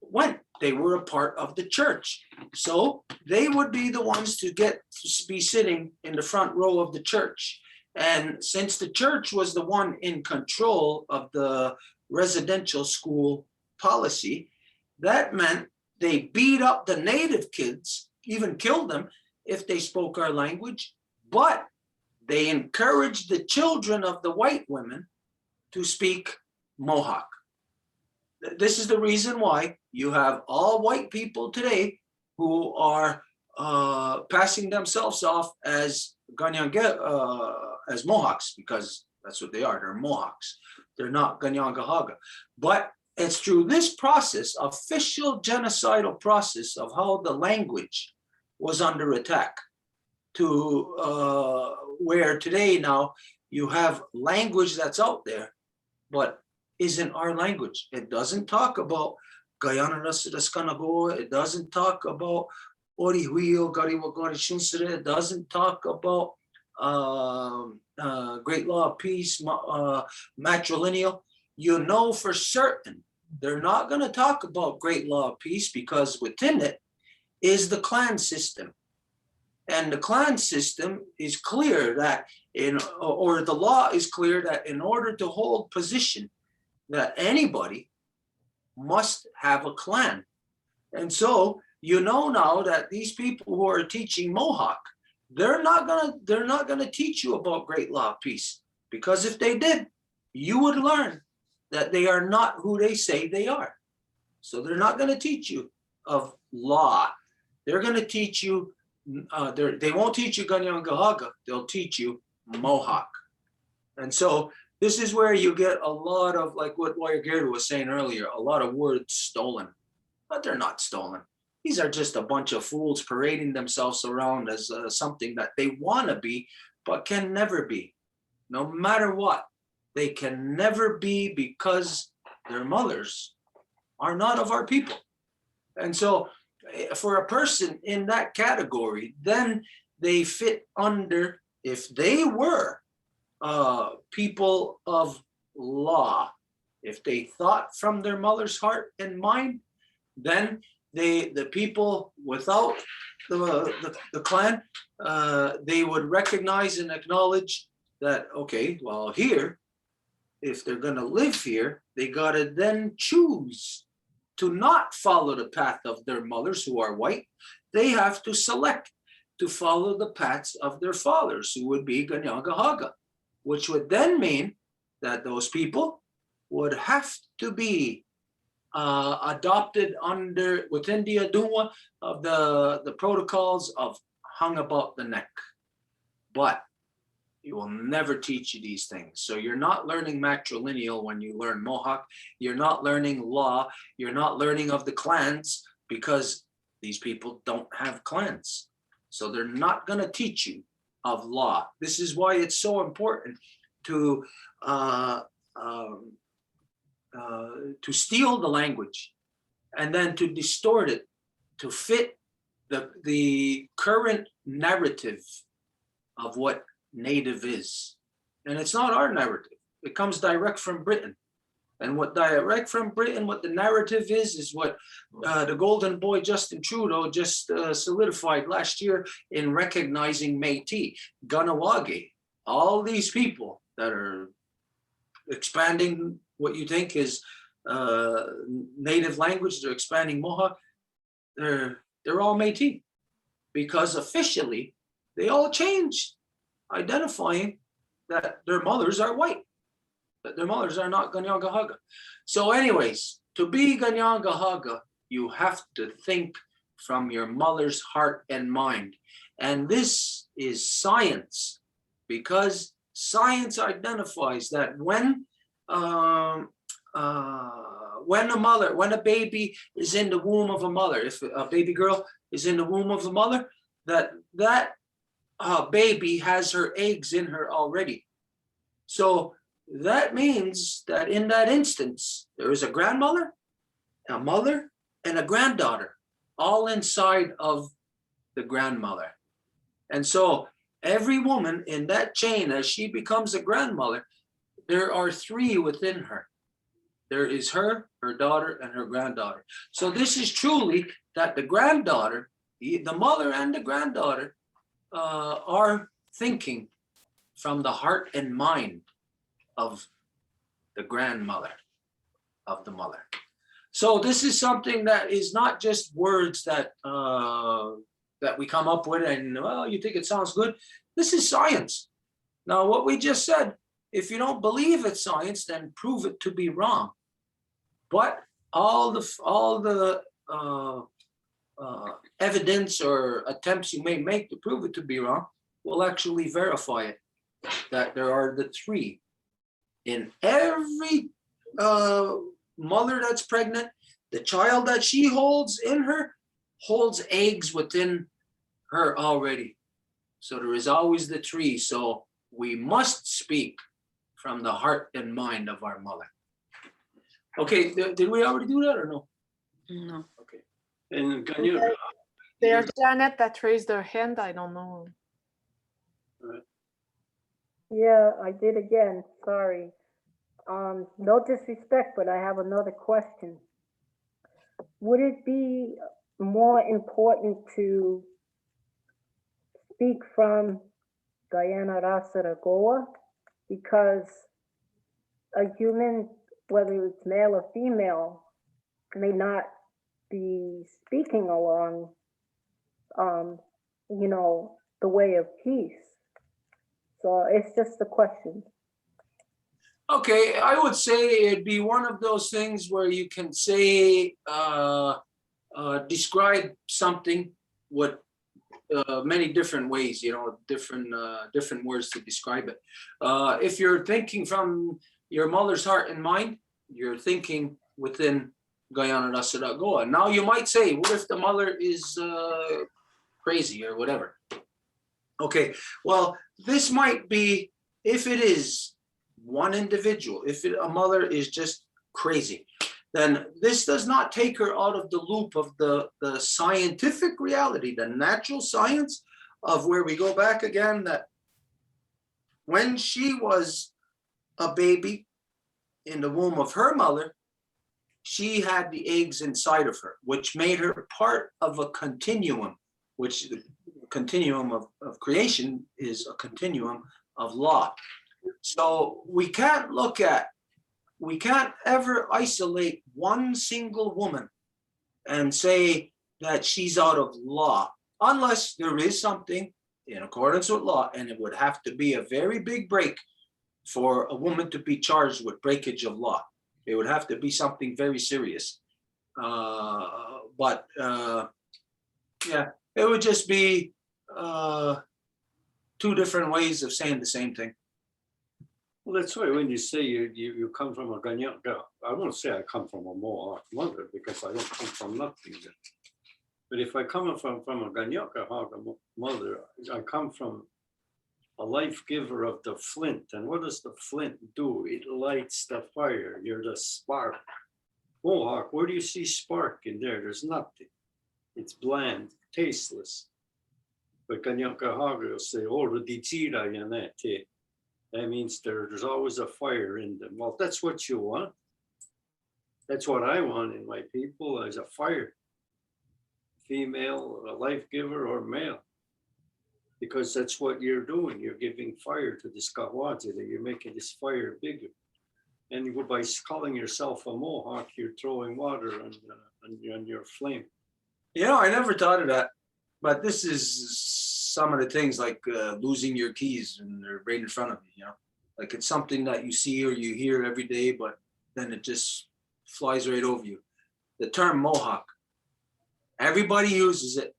A: went. They were a part of the church. So they would be the ones to be sitting in the front row of the church. And since the church was the one in control of the residential school policy, that meant they beat up the native kids, even killed them if they spoke our language, but they encouraged the children of the white women to speak Mohawk. This is the reason why you have all white people today who are passing themselves off as as Mohawks, because that's what they are. They're Mohawks. They're not Kanienkeha. But it's through this process, official genocidal process of how the language was under attack, to where today now you have language that's out there, but isn't our language. It doesn't talk about Guyana Rasidascanago. It doesn't talk about Orihuio Gariwagari Shunsere. It doesn't talk about Great Law of Peace, matrilineal. You know for certain they're not going to talk about Great Law of Peace, because within it is the clan system. And the clan system is clear that the law is clear that in order to hold position, that anybody must have a clan. And so you know now that these people who are teaching Mohawk, they're not gonna teach you about Great Law of Peace, because if they did, you would learn that they are not who they say they are. So they're not gonna teach you of law. They're gonna teach you, they won't teach you Kanienkeha, they'll teach you Mohawk. And so this is where you get a lot of, like what Warrior Gary was saying earlier, a lot of words stolen, but they're not stolen. These are just a bunch of fools parading themselves around as something that they want to be, but can never be. No matter what, they can never be, because their mothers are not of our people. And so for a person in that category, then they fit under, if they were people of law, if they thought from their mother's heart and mind, then the people without the clan, they would recognize and acknowledge that, okay, well, here, if they're going to live here, they got to then choose to not follow the path of their mothers who are white. They have to select to follow the paths of their fathers, who would be Kanienkeha, which would then mean that those people would have to be adopted within the Aduma of the protocols of hung about the neck. But it will never teach you these things. So you're not learning matrilineal when you learn Mohawk. You're not learning law. You're not learning of the clans, because these people don't have clans. So they're not going to teach you of law. This is why it's so important to steal the language and then to distort it to fit the current narrative of what Native is. And it's not our narrative. It comes direct from Britain. And what direct from Britain, what the narrative is what the golden boy Justin Trudeau just solidified last year in recognizing Métis, Ganawagi, all these people that are expanding what you think is native language, they're expanding Mohawk, they're all Métis, because officially they all changed, identifying that their mothers are white, that their mothers are not Kanienkeha. So anyways, to be Kanienkeha, you have to think from your mother's heart and mind. And this is science, because science identifies that when a baby is in the womb of a mother, if a baby girl is in the womb of a mother, that baby has her eggs in her already. So that means that in that instance, there is a grandmother, a mother, and a granddaughter, all inside of the grandmother. And so every woman in that chain, as she becomes a grandmother, there are three within her. There is her daughter, and her granddaughter. So this is truly that the granddaughter, the mother and the granddaughter are thinking from the heart and mind of the grandmother, of the mother. So this is something that is not just words that that we come up with and, well, you think it sounds good. This is science. Now, what we just said, if you don't believe it's science, then prove it to be wrong. But all the evidence or attempts you may make to prove it to be wrong will actually verify it, that there are the three. In every mother that's pregnant, the child that she holds in her holds eggs within her already. So there is always the three. So we must speak from the heart and mind of our mother. Okay, did we already do that or no?
B: No.
A: Okay.
C: And can you?
E: There's Janet that raised her hand. I don't know.
D: Yeah, I did again, sorry. No disrespect, but I have another question. Would it be more important to speak from Guyana Rasaragoa? Because a human, whether it's male or female, may not be speaking along, you know, the way of peace. So it's just a question.
A: Okay, I would say it'd be one of those things where you can say, describe something with many different ways, you know, different words to describe it. If you're thinking from your mother's heart and mind, you're thinking within Guyana Rasaragoa. Now you might say, what if the mother is crazy or whatever? Okay, well, this might be, if it is one individual, if a mother is just crazy, then this does not take her out of the loop of the scientific reality, the natural science of where we go back again, that when she was a baby in the womb of her mother, she had the eggs inside of her, which made her part of a continuum, which the continuum of creation is a continuum of law. So we can't ever isolate one single woman and say that she's out of law, unless there is something in accordance with law, and it would have to be a very big break for a woman to be charged with breakage of law. It would have to be something very serious. Yeah, it would just be two different ways of saying the same thing.
C: Well, that's why when you say you come from a Kanienkeha, I won't say I come from a Mohawk mother, because I don't come from nothing. But if I come from a Kanienkeha mother, I come from a life giver of the flint. And what does the flint do? It lights the fire. You're the spark. Mohawk, where do you see spark in there? There's nothing. It's bland, tasteless. But Kanienkeha will say, oh, that means there's always a fire in them. Well, that's what you want. That's what I want in my people, as a fire. Female, a life giver, or male. Because that's what you're doing. You're giving fire to this Kahwate, that you're making this fire bigger. And by calling yourself a Mohawk, you're throwing water on your flame.
A: You know, I never thought of that, but this is some of the things like losing your keys and they're right in front of you, you know, like it's something that you see or you hear every day, but then it just flies right over you. The term Mohawk, everybody uses it,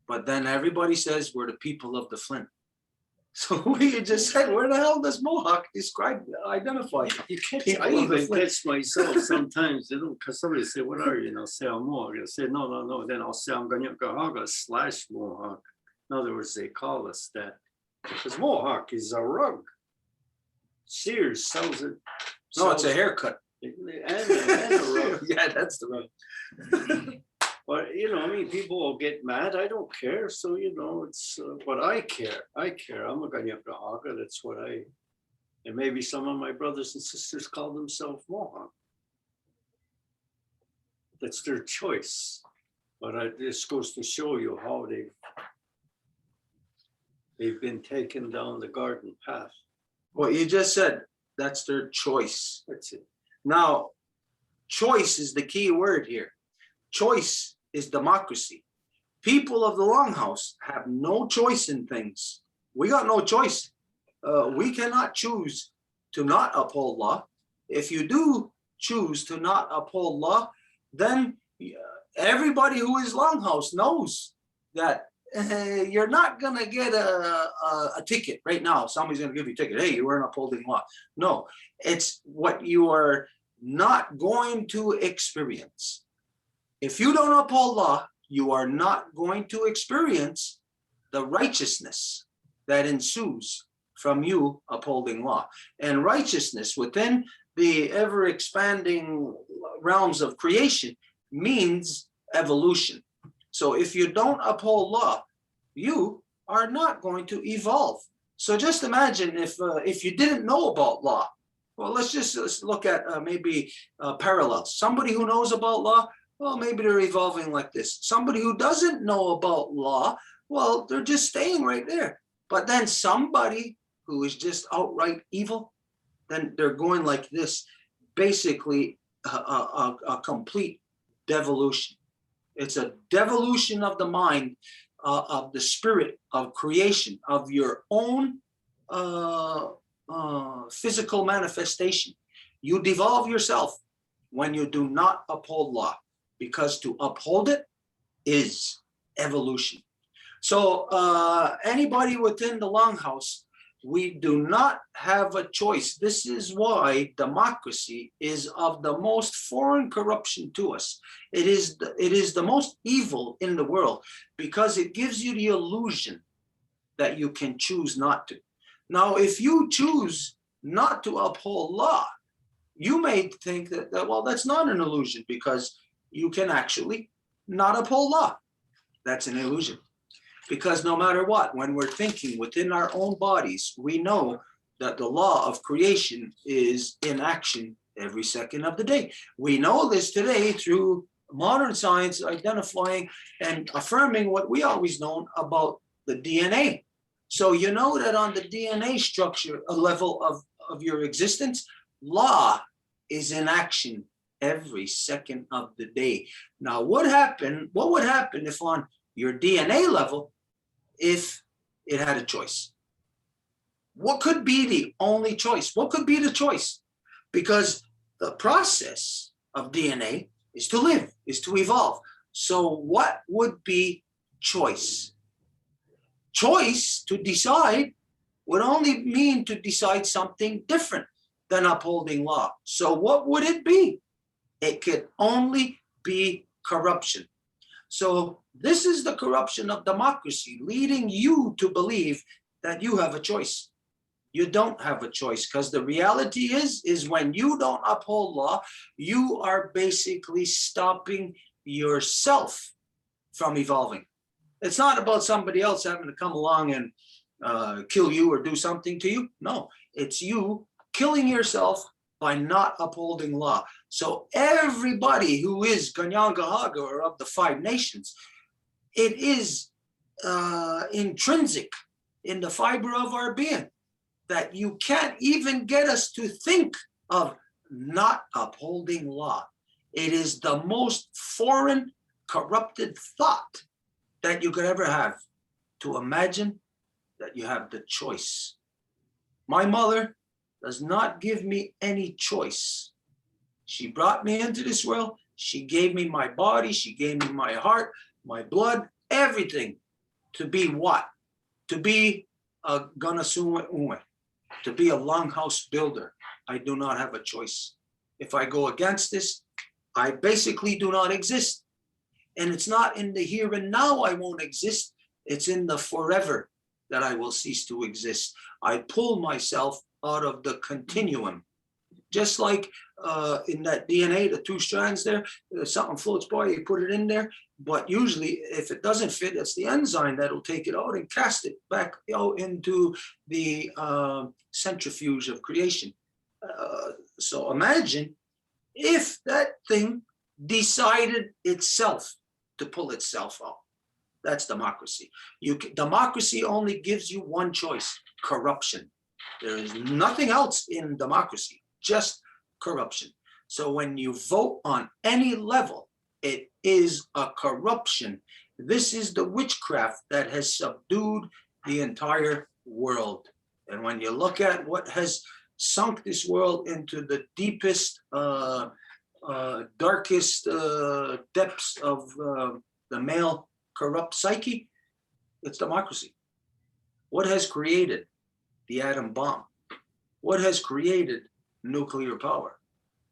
A: but then everybody says we're the people of the Flint. So what you just said, where the hell does Mohawk identify?
C: You catch,
A: People
C: I
A: of the
C: even
A: Flint.
C: catch myself sometimes, you know, because somebody say, what are you? And I'll say, I'm Mohawk. I'll say, no. Then I'll say, I'm Kanienkeha / Mohawk. In other words, they call us that. Because Mohawk is a rug. Sears sells it.
A: No, it's a haircut.
C: And a rug.
A: Yeah, that's the rug.
C: But, you know, I mean, people will get mad. I don't care. So, you know, it's, but I care. I'm a Kanienkeha. That's what and maybe some of my brothers and sisters call themselves Mohawk. That's their choice. But this goes to show you how they've been taken down the garden path.
A: What you just said, that's their choice.
C: That's it.
A: Now, choice is the key word here. Choice is democracy. People of the Longhouse have no choice in things. We got no choice. We cannot choose to not uphold law. If you do choose to not uphold law, then everybody who is Longhouse knows that you're not gonna get a ticket right now. Somebody's gonna give you a ticket. Hey, you weren't upholding law. No, it's what you are not going to experience. If you don't uphold law, you are not going to experience the righteousness that ensues from you upholding law. And righteousness within the ever-expanding realms of creation means evolution. So if you don't uphold law, you are not going to evolve. So just imagine if you didn't know about law. Well, let's look at maybe parallels. Somebody who knows about law, well, maybe they're evolving like this. Somebody who doesn't know about law, well, they're just staying right there. But then somebody who is just outright evil, then they're going like this, basically a complete devolution. It's a devolution of the mind, of the spirit of creation, of your own physical manifestation. You devolve yourself when you do not uphold law, because to uphold it is evolution. So anybody within the Longhouse, we do not have a choice. This is why democracy is of the most foreign corruption to us. It is the most evil in the world, because it gives you the illusion that you can choose not to. Now, if you choose not to uphold law, you may think that well, that's not an illusion, because you can actually not uphold law. That's an illusion. Because no matter what, when we're thinking within our own bodies, we know that the law of creation is in action every second of the day. We know this today through modern science identifying and affirming what we always known about the DNA. So you know that on the DNA structure, a level of your existence, law is in action every second of the day. Now, what would happen if on your DNA level, if it had a choice? What could be the only choice? What could be the choice? Because the process of DNA is to live, is to evolve. So what would be choice? Choice to decide would only mean to decide something different than upholding law. So what would it be? It could only be corruption. So this is the corruption of democracy, leading you to believe that you have a choice. You don't have a choice, because the reality is when you don't uphold law, you are basically stopping yourself from evolving. It's not about somebody else having to come along and kill you or do something to you. No, it's you killing yourself by not upholding law. So everybody who is Kanienkeha or of the 5 nations, it is intrinsic in the fiber of our being that you can't even get us to think of not upholding law. It is the most foreign, corrupted thought that you could ever have, to imagine that you have the choice. My mother does not give me any choice. She brought me into this world. She gave me my body. She gave me my heart, my blood, everything. To be what? To be a Ganasume Ume, to be a longhouse builder. I do not have a choice. If I go against this, I basically do not exist. And it's not in the here and now I won't exist. It's in the forever that I will cease to exist. I pull myself out of the continuum. Just like in that DNA, the 2 strands there, something floats by, you put it in there. But usually if it doesn't fit, it's the enzyme that'll take it out and cast it back out into the centrifuge of creation. So imagine if that thing decided itself to pull itself out. That's democracy. Democracy only gives you one choice: corruption. There is nothing else in democracy, just corruption. So when you vote on any level, it is a corruption. This is the witchcraft that has subdued the entire world. And when you look at what has sunk this world into the deepest, darkest depths of the male corrupt psyche, it's democracy. What has created the atom bomb? What has created nuclear power?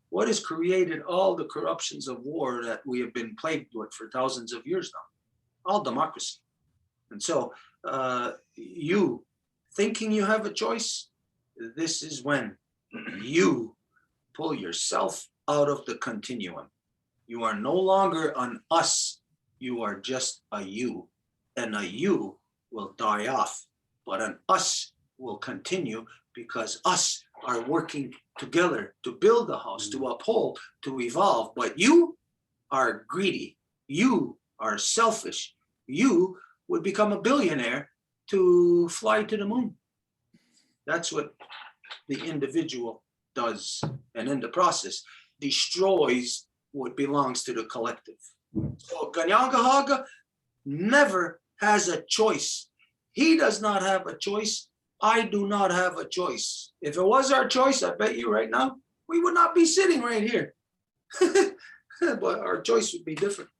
A: What has created all the corruptions of war that we have been plagued with for thousands of years now? All democracy. And so you thinking you have a choice, this is when you pull yourself out of the continuum. You are no longer an us, you are just a you. And a you will die off, but an us will continue, because us are working together to build the house, to uphold, to evolve. But you are greedy, you are selfish, you would become a billionaire to fly to the moon. That's what the individual does, and in the process destroys what belongs to the collective. So Kanienkeha never has a choice. He does not have a choice. I do not have a choice. If it was our choice, I bet you right now, we would not be sitting right here. But our choice would be different.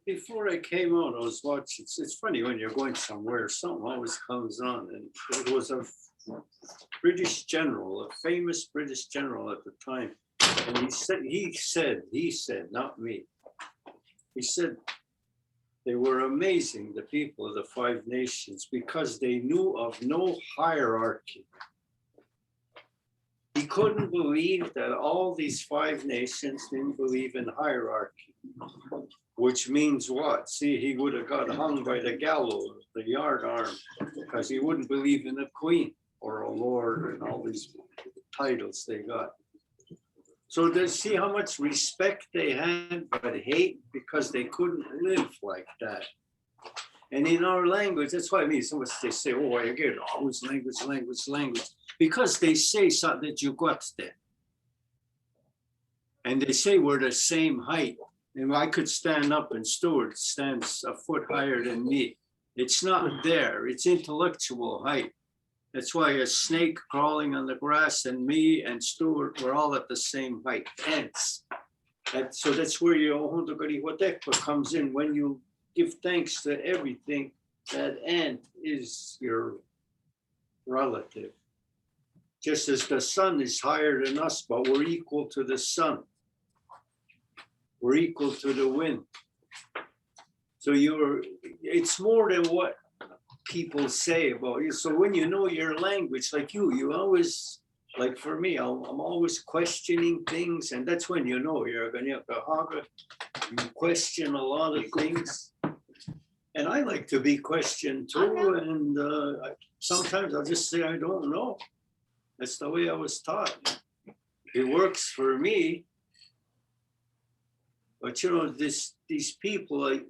C: Before I came out, I was watching. It's funny when you're going somewhere, something always comes on. And it was a British general, a famous British general at the time. And he said, not me. He said, they were amazing, the people of the 5 nations, because they knew of no hierarchy. He couldn't believe that all these 5 nations didn't believe in hierarchy, which means what? See, he would have got hung by the gallows, the yard arm, because he wouldn't believe in a queen or a lord and all these titles they got. So to see how much respect they had, but hate, because they couldn't live like that. And in our language, that's why I mean, so much they say, oh, I get always language, because they say something that you got there. And they say we're the same height. And I could stand up and Stuart stands a foot higher than me. It's not there, it's intellectual height. That's why a snake crawling on the grass and me and Stuart were all at the same height, ants. And so that's where your Ohundagarihuatekwa comes in. When you give thanks to everything, that ant is your relative. Just as the sun is higher than us, but we're equal to the sun. We're equal to the wind. So it's more than what people say about you. So when you know your language, like you always, like for me, I'm always questioning things, and that's when you know you're a Kanienkeha. You question a lot of things. And I like to be questioned too, and sometimes I'll just say, I don't know. That's the way I was taught. It works for me. But you know, these people, like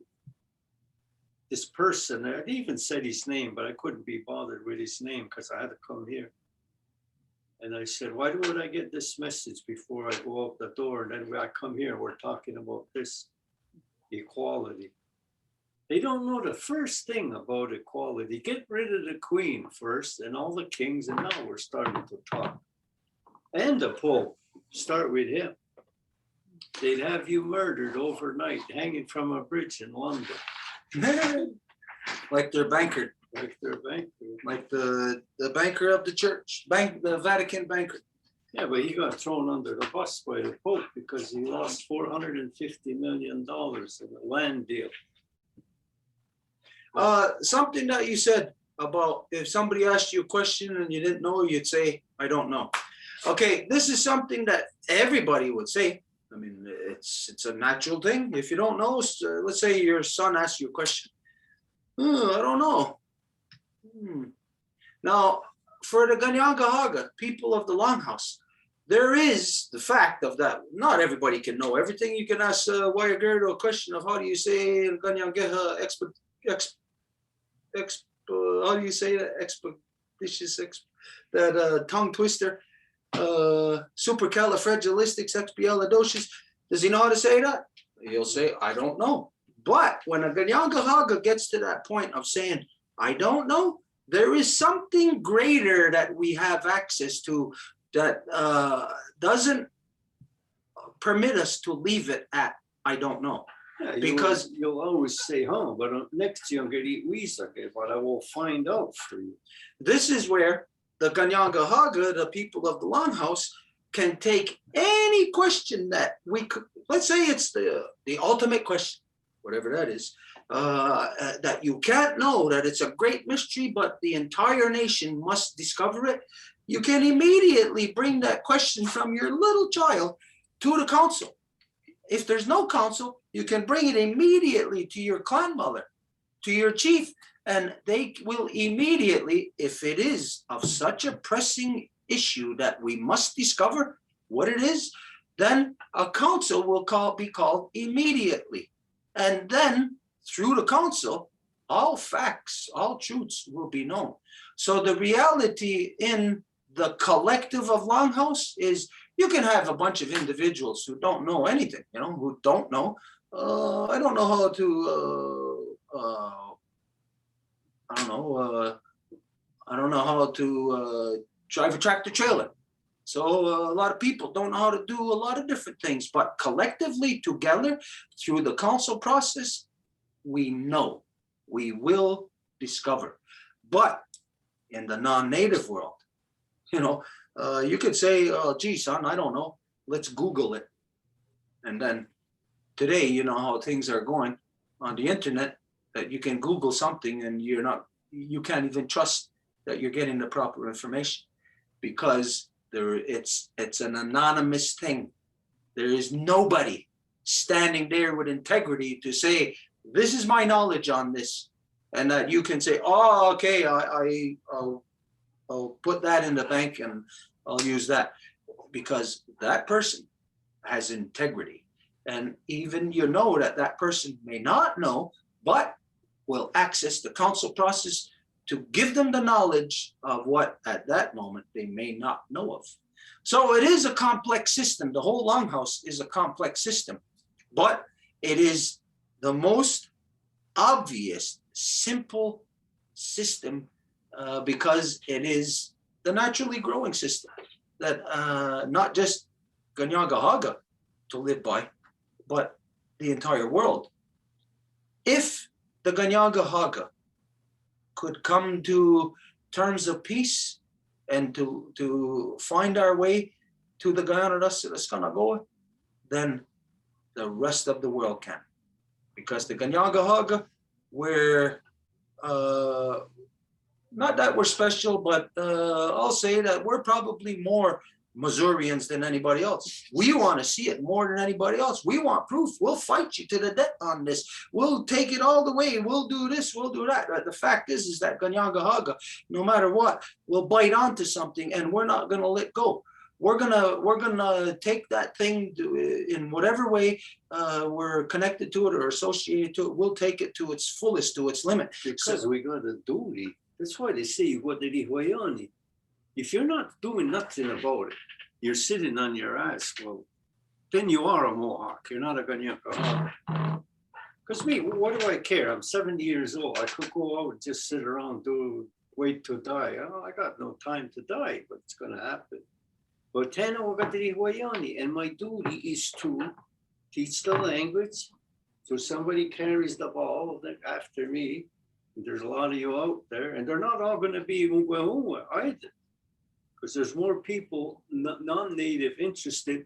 C: this person, I even said his name, but I couldn't be bothered with his name because I had to come here. And I said, why would I get this message before I go out the door? And then when I come here, we're talking about this equality. They don't know the first thing about equality. Get rid of the queen first and all the kings, and now we're starting to talk. And the Pope, start with him. They'd have you murdered overnight, hanging from a bridge in London.
A: Like their banker,
C: Like their banker.
A: like the banker of the church, the Vatican banker.
C: Yeah, but he got thrown under the bus by the Pope because he lost $450 million in a land deal.
A: Something that you said about if somebody asked you a question and you didn't know, you'd say, I don't know. Okay, this is something that everybody would say. I mean, it's a natural thing. If you don't know, let's say your son asks you a question. I don't know. Now, for the Kanienkeha, people of the Longhouse, there is the fact of that. Not everybody can know everything. You can ask Wayagerdo a question of how do you say Kanienkeha how do you say that? Expeditious, that tongue twister, supercalifragilisticexpialidocious. Does he know how to say that? He'll say, I don't know. But when a Kanienkeha gets to that point of saying, I don't know, there is something greater that we have access to that doesn't permit us to leave it at, I don't know.
C: Yeah,
A: Because
C: you'll always say, but next you'll get eat Weezake, but I will find out for you.
A: this is where the Kanienkeha, the people of the Longhouse, can take any question that we could, let's say it's the ultimate question, whatever that is, that you can't know, that it's a great mystery, but the entire nation must discover it. You can immediately bring that question from your little child to the council. If there's no council, you can bring it immediately to your clan mother, to your chief, and they will immediately, if it is of such a pressing issue that we must discover what it is, then a council will be called immediately. And then through the council, all facts, all truths will be known. So the reality in the collective of Longhouse is you can have a bunch of individuals who don't know anything, who don't know. I don't know how to, I don't know how to drive a tractor trailer. So a lot of people don't know how to do a lot of different things, but collectively together through the council process, we know, we will discover. But in the non-native world, you could say, oh, gee, son, I don't know. Let's Google it. And then today, you know how things are going on the internet, that you can Google something and you can't even trust that you're getting the proper information because it's an anonymous thing. There is nobody standing there with integrity to say, this is my knowledge on this. And that you can say, oh, okay, I'll put that in the bank and I'll use that, because that person has integrity. And even that person may not know, but will access the council process to give them the knowledge of what at that moment they may not know of. So it is a complex system. The whole Longhouse is a complex system, but it is the most obvious, simple system because it is the naturally growing system that not just Kanienkeha to live by, but the entire world. If the Kanienkeha could come to terms of peace and to find our way to the Kanienkeha, then the rest of the world can. Because the Kanienkeha, we're not that we're special, but I'll say that we're probably more Missourians than anybody else. We want to see it more than anybody else. We want proof. We'll fight you to the death on this. We'll take it all the way. We'll do this. We'll do that. The fact is that Kanienkeha, no matter what, will bite onto something, and we're not going to let go. We're gonna take that thing in whatever way we're connected to it or associated to it. We'll take it to its fullest, to its limit.
C: Because we got a duty. That's why they say you got the Rihuayani. If you're not doing nothing about it, you're sitting on your ass. Well, then you are a Mohawk. You're not a Kanienkeha. Because me, what do I care? I'm 70 years old. I could go out and just sit around, wait to die. Oh, I got no time to die, but it's gonna happen. But and my duty is to teach the language. So somebody carries the ball after me. There's a lot of you out there, and they're not all going to be either, because there's more people, non-native, interested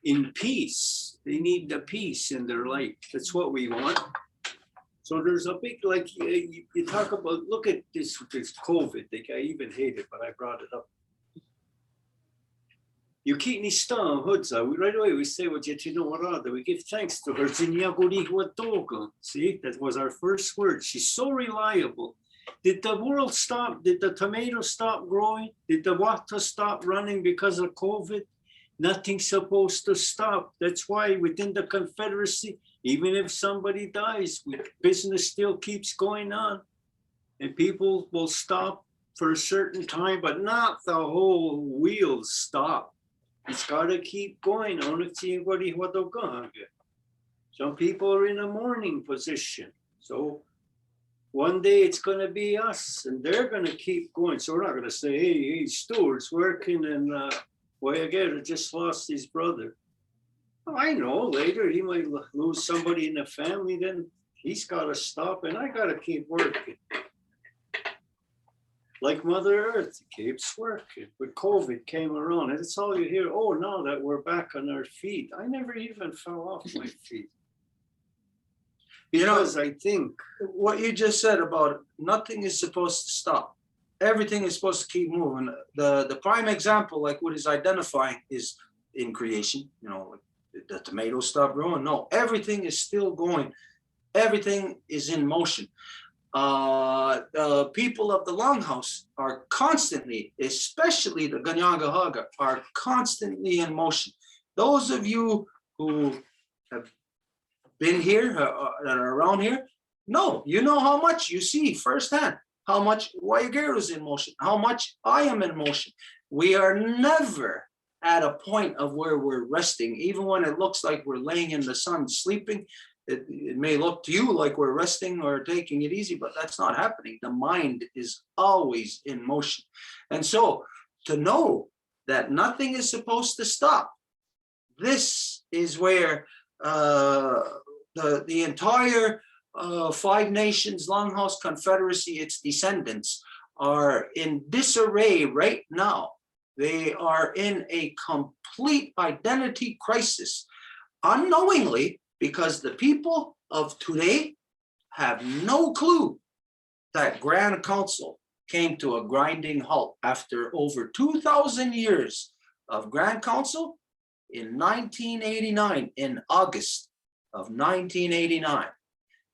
C: in peace. They need the peace in their life. That's what we want. So there's a big, like you talk about, look at this COVID. I even hate it, but I brought it up. You keep Nistan Hudza. Right away we say what you know what we give thanks to her. See, that was our first word. She's so reliable. Did the world stop? Did the tomatoes stop growing? Did the water stop running because of COVID? Nothing's supposed to stop. That's why within the Confederacy, even if somebody dies, business still keeps going on. And people will stop for a certain time, but not the whole wheels stop. It's got to keep going. Some people are in a mourning position. So one day it's going to be us, and they're going to keep going. So we're not going to say, hey, Stewart's working, and Guayagera just lost his brother. I know later he might lose somebody in the family, then he's got to stop, and I got to keep working. Like Mother Earth keeps working. But COVID came around, and it's all you hear. Oh, now that we're back on our feet. I never even fell off my feet. Because I think
A: what you just said about nothing is supposed to stop. Everything is supposed to keep moving. The prime example, like what is identifying, is in creation. Like the tomatoes stop growing. No, everything is still going. Everything is in motion. People of the Longhouse are constantly, especially the Kanienkeha, are constantly in motion. Those of you who have been here, that are around here, you know how much you see firsthand, how much Guayagera is in motion, how much I am in motion. We are never at a point of where we're resting, even when it looks like we're laying in the sun sleeping. It may look to you like we're resting or taking it easy, but that's not happening. The mind is always in motion. And so to know that nothing is supposed to stop, this is where the entire Five Nations Longhouse Confederacy, its descendants, are in disarray right now. They are in a complete identity crisis, unknowingly, because the people of today have no clue that Grand Council came to a grinding halt after over 2,000 years of Grand Council in 1989, in August of 1989.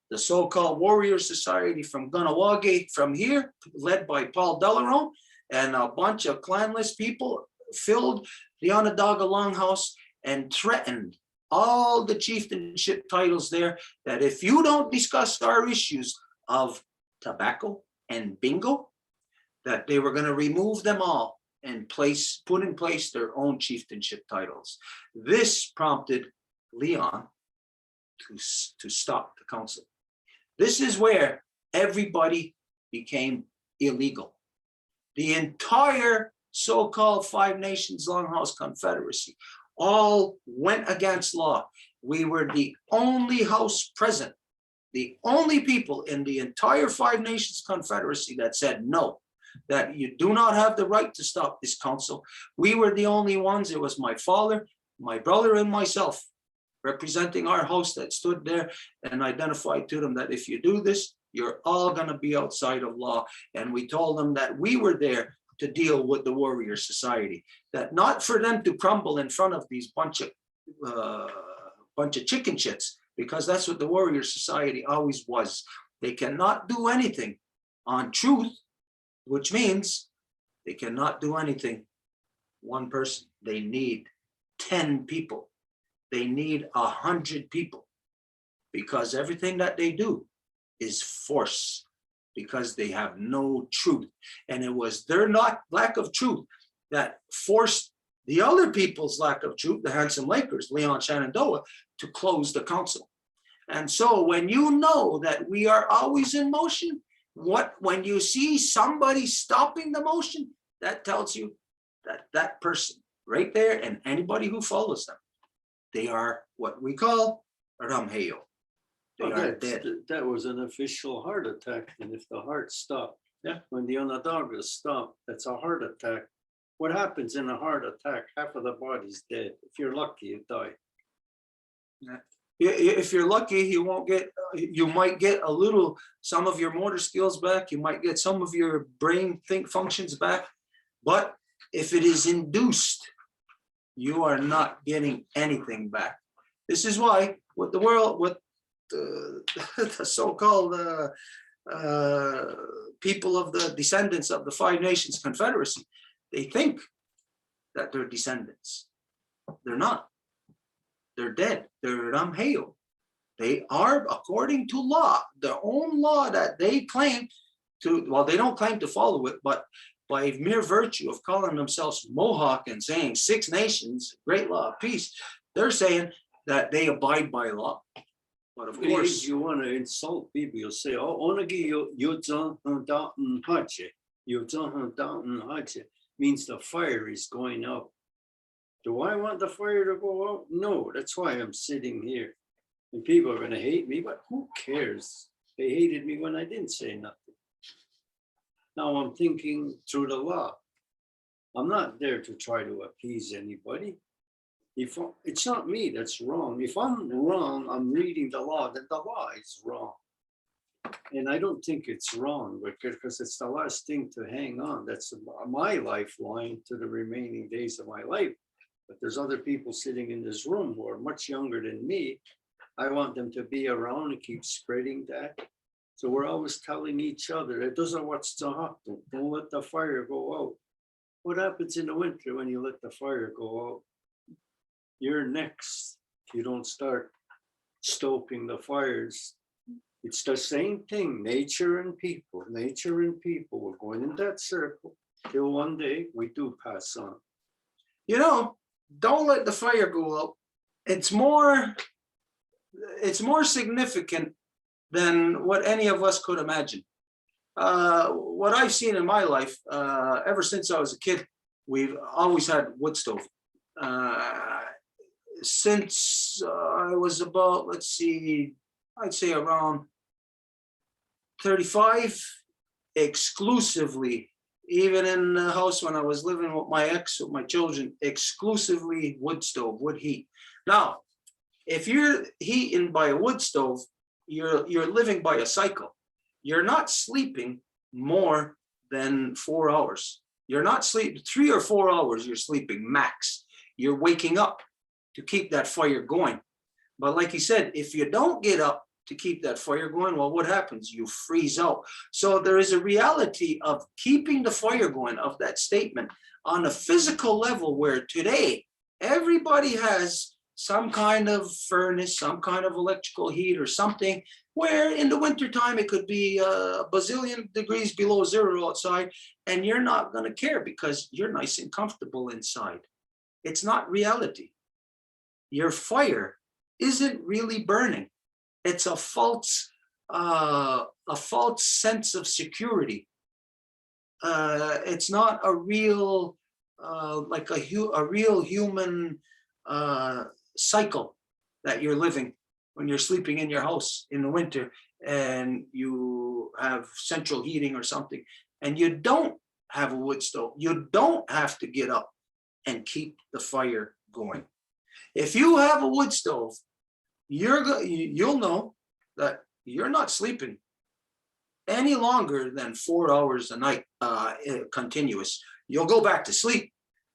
A: The so-called Warrior Society from Ganawage, from here, led by Paul Delarone, and a bunch of clanless people filled the Onondaga Longhouse and threatened all the chieftainship titles there, that if you don't discuss our issues of tobacco and bingo, that they were going to remove them all and put in place their own chieftainship titles. This prompted Leon to stop the council. This is where everybody became illegal. The entire so-called Five Nations Longhouse Confederacy all went against law. We were the only house present, the only people in the entire Five Nations Confederacy that said no, that you do not have the right to stop this council. We were the only ones. It was my father, my brother, and myself representing our house that stood there and identified to them that if you do this, You're all going to be outside of law. And we told them that we were there to deal with the warrior society, that not for them to crumble in front of these bunch of chicken shits, because that's what the warrior society always was. They cannot do anything on truth, which means they cannot do anything one person. They need 10 people. They need 100 people, because everything that they do is force, because they have no truth. And it was their lack of truth that forced the other people's lack of truth, the Handsome Lakers, Leon Shenandoah, to close the council. And so when you know that we are always in motion, when you see somebody stopping the motion, that tells you that that person right there and anybody who follows them, they are what we call Ramheo. They are dead.
C: That was an official heart attack. And if the heart stopped,
A: yeah,
C: when the onondagas stop, that's a heart attack. What happens in a heart attack? Half of the body's dead. If you're lucky, you die.
A: Yeah. If you're lucky, you might get a little, some of your motor skills back. You might get some of your brain functions back. But if it is induced, you are not getting anything back. This is why with the so-called people of the descendants of the Five Nations Confederacy, they think that they're descendants. They're not. They're dead. They're Ramheo. They are, according to law, their own law that they claim to, well, they don't claim to follow it, but by mere virtue of calling themselves Mohawk and saying Six Nations, great law of peace, they're saying that they abide by law. But of course,
C: you want to insult people, you'll say, oh, onagi hache means the fire is going out. Do I want the fire to go out? No, that's why I'm sitting here. And people are going to hate me, but who cares? They hated me when I didn't say nothing. Now I'm thinking through the law. I'm not there to try to appease anybody. It's not me that's wrong. If I'm wrong, I'm reading the law, then the law is wrong. And I don't think it's wrong, because it's the last thing to hang on. That's my lifeline to the remaining days of my life. But there's other people sitting in this room who are much younger than me. I want them to be around and keep spreading that. So we're always telling each other, it doesn't what's to happen. Don't let the fire go out. What happens in the winter when you let the fire go out? You're next. If you don't start stoking the fires, it's the same thing, nature and people. Nature and people, we're going in that circle till one day we do pass on.
A: You know, don't let the fire go out. It's more significant than what any of us could imagine. What I've seen in my life, ever since I was a kid, we've always had wood stove. Since I was about, let's see, I'd say around 35, exclusively, even in the house when I was living with my ex, with my children, exclusively wood stove, wood heat. Now, if you're heating by a wood stove, you're living by a cycle. You're not sleeping more than 4 hours. You're not sleeping 3 or 4 hours, you're sleeping max. You're waking up to keep that fire going. But like he said, if you don't get up to keep that fire going, well, what happens? You freeze out. So there is a reality of keeping the fire going, of that statement, on a physical level, where today everybody has some kind of furnace, some kind of electrical heat or something, where in the wintertime it could be a bazillion degrees below zero outside, and you're not going to care because you're nice and comfortable inside. It's not reality. Your fire isn't really burning. It's a false sense of security. It's not a real, like a real human cycle that you're living when you're sleeping in your house in the winter and you have central heating or something, and you don't have a wood stove. You don't have to get up and keep the fire going. If you have a wood stove, you'll know that you're not sleeping any longer than 4 hours a night, continuous, you'll go back to sleep,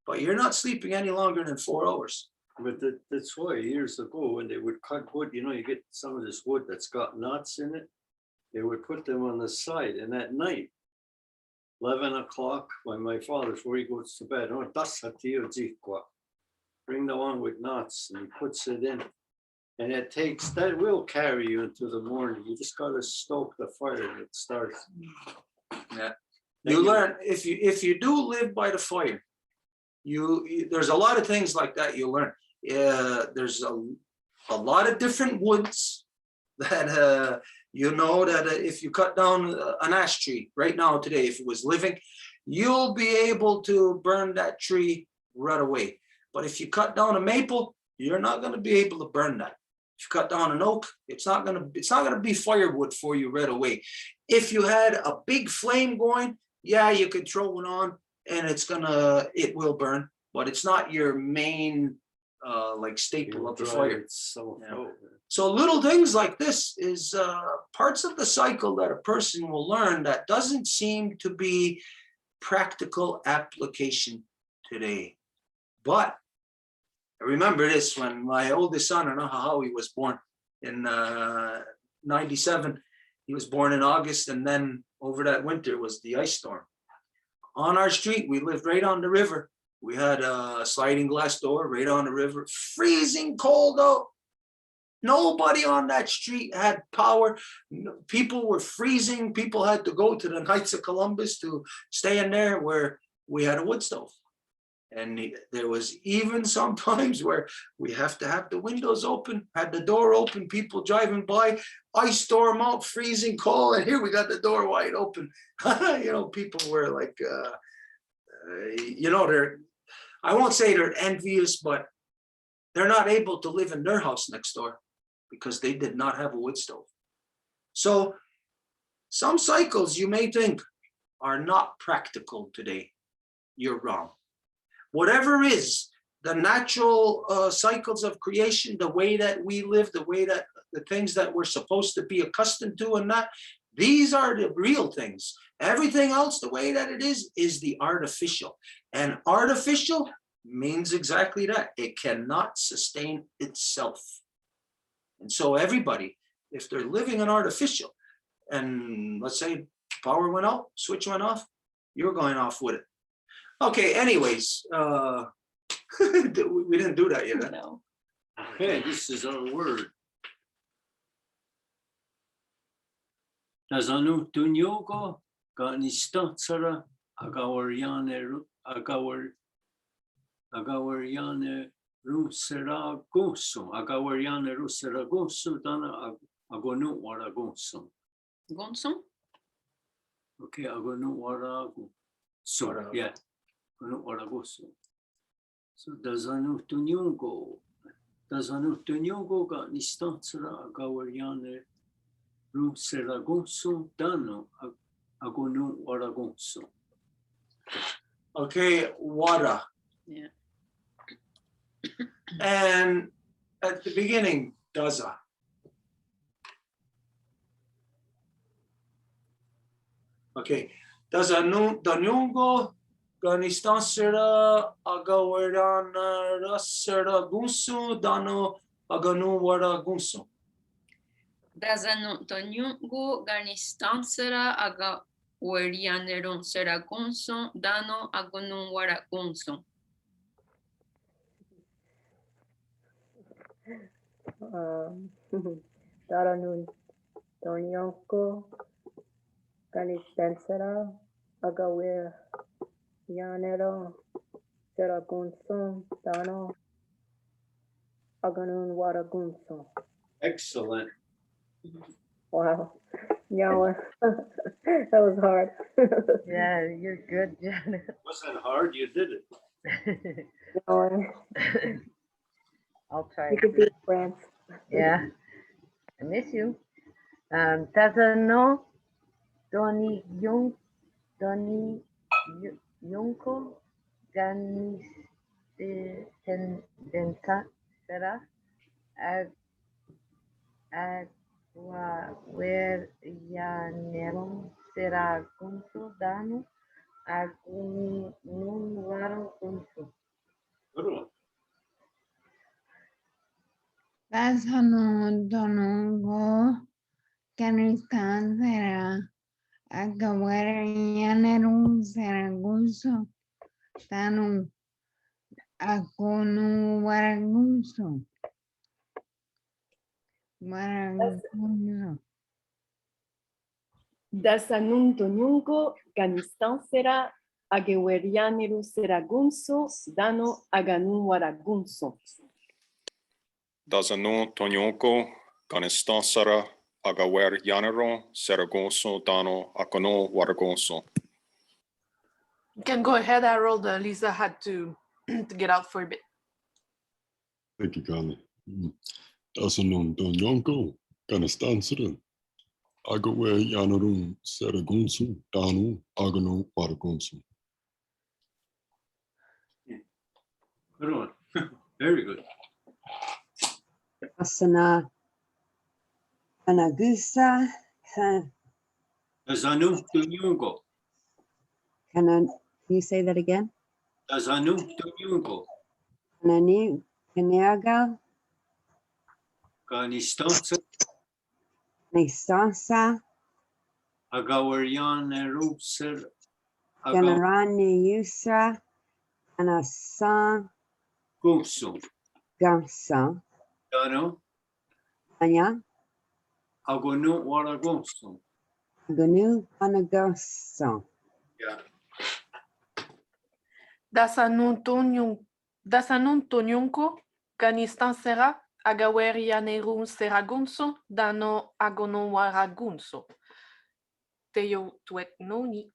A: but you're not sleeping any longer than 4 hours.
C: But that's why years ago, when they would cut wood, you know, you get some of this wood that's got knots in it. They would put them on the side, and at night, 11 o'clock, when my father, before he goes to bed, oh, bring the one with knots, and he puts it in. And it takes, that will carry you into the morning. You just gotta stoke the fire and it starts.
A: Yeah.
C: Then
A: You learn, if you do live by the fire, there's a lot of things like that you learn. There's a lot of different woods that you know that if you cut down an ash tree right now today, if it was living, you'll be able to burn that tree right away. But if you cut down a maple, you're not going to be able to burn that. If you cut down an oak, it's not going to be firewood for you right away. If you had a big flame going, yeah, you could throw it on and it will burn, but it's not your main like staple of the fire. So little things like this is parts of the cycle that a person will learn that doesn't seem to be practical application today. But I remember this when my oldest son, Anahahawi, was born in 97. He was born in August, and then over that winter was the ice storm. On our street, we lived right on the river. We had a sliding glass door right on the river, freezing cold out. Nobody on that street had power. People were freezing. People had to go to the Knights of Columbus to stay in there where we had a wood stove. And there was even some times where we have to have the windows open, had the door open, people driving by, ice storm out, freezing cold, and here we got the door wide open. You know, people were like, you know, I won't say they're envious, but they're not able to live in their house next door because they did not have a wood stove. So some cycles you may think are not practical today. You're wrong. Whatever is the natural cycles of creation, the way that we live, the way that the things that we're supposed to be accustomed to and that, these are the real things. Everything else, the way that it is the artificial. And artificial means exactly that. It cannot sustain itself. And so everybody, if they're living in artificial, and let's say power went out, switch went off, you're going off with it. Okay, anyways, we didn't do that yet.
B: No.
C: Okay, this is our word. Tazanu tunyogo ganistatsara agawariane ruseragoso dana agonu waragoso.
B: Gonson?
C: Okay, agonu warago. So yeah. So dazanu tunyungo ga nistansara agawariane ru seragonso dano agonu waragonso.
A: Okay, wara.
B: Yeah.
A: And at the beginning, daza. Okay, danyungo ganistansera agawarana rasera gunsu dano aganu wara gunsu.
B: Dazanu tonyungu ganistansera aga werianeron seragonson dano agonun waragonson.
D: Daranun Donyonko Ganistansera Agawer Yanero Seragunson Dano Aganun Waragunson.
C: Excellent.
D: Wow. Yeah, that was hard.
F: Yeah, you're good, Janet.
C: Wasn't hard, you did it.
D: I'll
F: try.
D: You could be friends.
F: Yeah, I miss you. Tazano Doni Yunko Ganis Denta Sera Guardianero será gunso dano algún waro gunso.
C: Good one.
F: Dasano donongo canistan será guardianero será gunso dano algún waro gunso. Waro
G: Dasanunto nunco canistan será agewerianiru seragunso dano aganun waragunso.
J: Dazanu Tonyoko, Ganistansara, Agawer Yanero, Saragoso, Dano, Akono, Waragoso.
E: You can go ahead, Harold. Lisa had to get out for a bit.
H: Thank you, Connie. Asanum don yonko, Ganastansara. Agawe Yanarum, Saragunsu, Danu, Agano, Waragunsu.
C: Good one. Very good.
K: Asana Anagusa
C: Dazanu Tunyungo.
K: Can you say that again?
C: Dazanu Tunyungo.
K: Kanani Kaniaga
C: Ganistansa
K: Nistansa
C: Agawarian Ser
K: Ganarani Yusra Anasan
C: Agawgunso.
K: Gansa
C: Dano
K: Anya
C: Agonu Waragunso.
K: Ganu Anagoso.
C: Yeah.
E: Dasanun Tonyunko, Canistan Sera, Agawerianerum Seragunso, Dano Agono Waragunso. Teo Tuet Noni.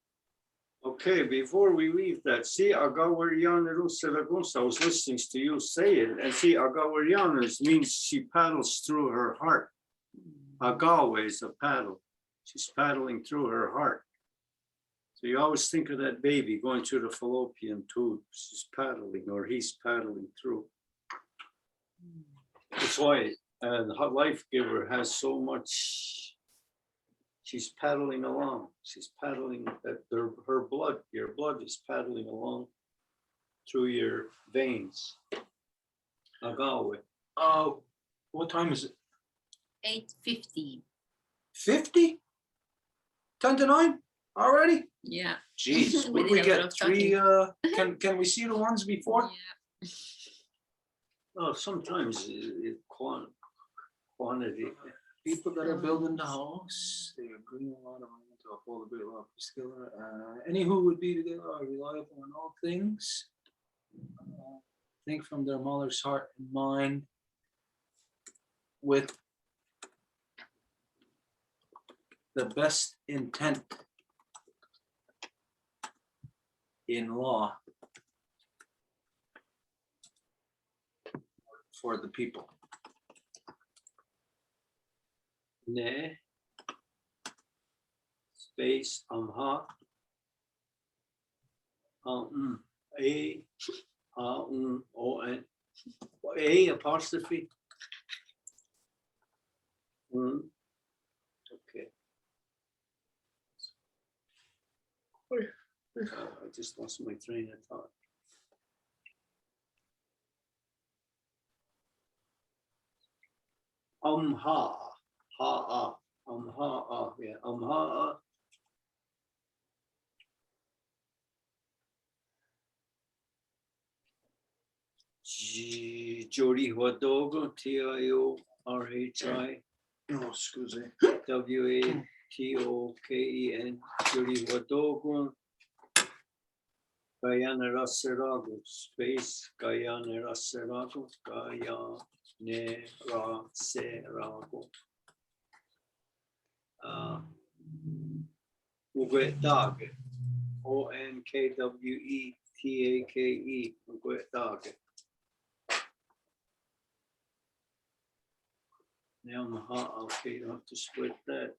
C: Okay, before we leave that, see Agawarian Seragunso. I was listening to you say it, and see Agawarianas means she paddles through her heart. Agawa is a paddle. She's paddling through her heart. So you always think of that baby going through the fallopian tube. She's paddling, or he's paddling through. That's why Life Giver has so much. She's paddling along. She's paddling that her blood, your blood is paddling along through your veins. Agawe.
A: What time is it?
B: 8:50.
A: 50? 10 to 9 already?
B: Yeah.
A: Jeez,
B: We
A: would
B: did
A: we
B: a lot
A: get
B: of
A: three? Can we see the ones before?
B: Yeah.
C: Well, sometimes quantity.
A: People that are building the house, they are bringing a lot of money to uphold the great law of skiller. Any who would be together are reliable in all things. Think from their mother's heart and mind with the best intent in law for the people.
C: Ne. Space amha. A O-N. A apostrophe. Okay. I just lost my train of thought. Yeah, Jody Wadogo, T-I-O-R-H-I.
A: Oh, excuse me.
C: W-A-T-O-K-E-N, Jody Wadogo. Guyana Raserago, space, Guyana Raserago, Guyana Raserago. Uguetage, O-N-K-W-E-T-A-K-E, Uguetage. Now, okay, you don't have to split that.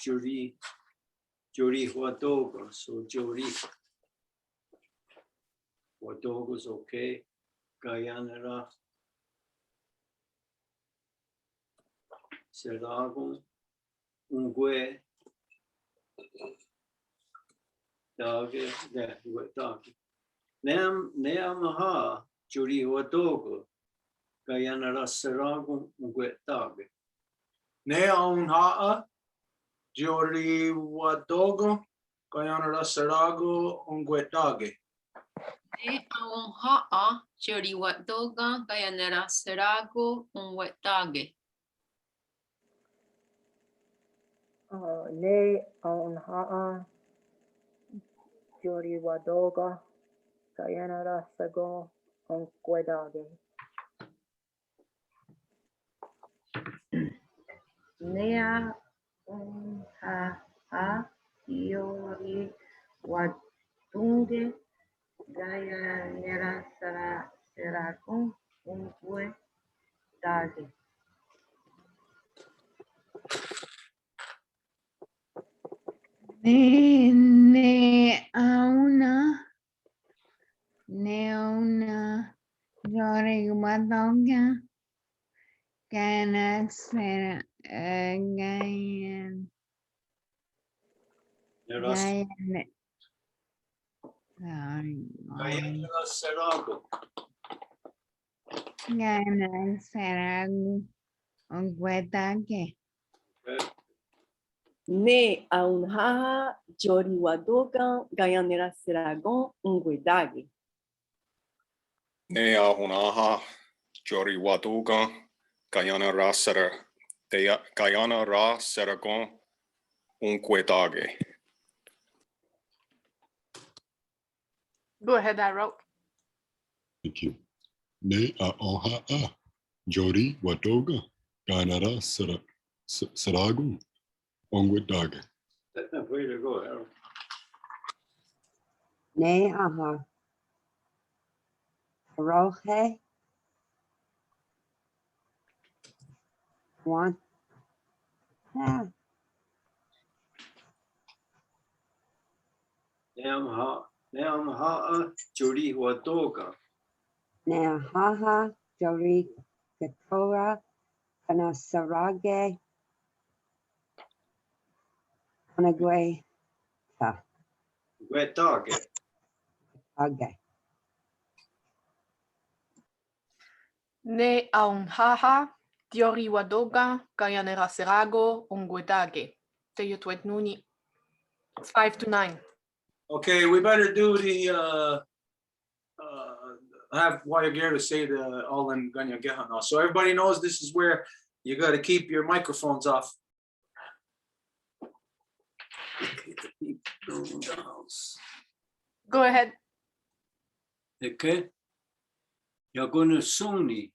C: Jody Wadogo, so Jody Wadogo's okay. Guyana Serago, Ungue, Dage, Dage. Neamaha, Juri Wadogo, Gayanara Serago, Ungue Dage.
A: Neon Ha'a, Jori Wadogo, Guyana Sarago, Ungwetage.
B: Ne aon ha'a, Jori Wadoga, Gayanera Serago, Unwetage.
D: Ne on ha'a, Jori Wadoga, Guyana Rasago, on Guedage. Nea on ha'a, Jori Wadunge, Guyana Serago, on Guedage.
F: Neona Jori Wadoga Gana Sera Gayan Gayan
C: Gayanara Serago.
F: Gana Seragu Ongwetake
G: Ne aunhaha Jori Wadoga Gayanera Seragon Unguedagi.
J: Ne Ahunaha, Jori Waduga, Guyana Ra Seragon, Unquedage.
E: Go ahead, Arrow.
H: Thank you. Ne Aoha'a, Jori Wadoga, Gainara Saragu, Ongwedaga.
C: Way to go, Harold.
K: Ne aha. Roje. One. Ha.
C: Neamha, Jori Wadoga.
K: Ne haha. Jori Katora. Anasarage. Anagwe. Ha.
C: Wet dog.
K: Okay.
E: Ne Aunhaha, Diori Wadoga, Gayanera Serago, Ongwedage. Teyutwet Nuni. It's 5-9.
A: Okay, we better do the have Wayagera say the all in Kanienkeha now. So everybody knows this is where you got to keep your microphones off.
E: Go ahead.
C: Okay. Yagonu Shuni.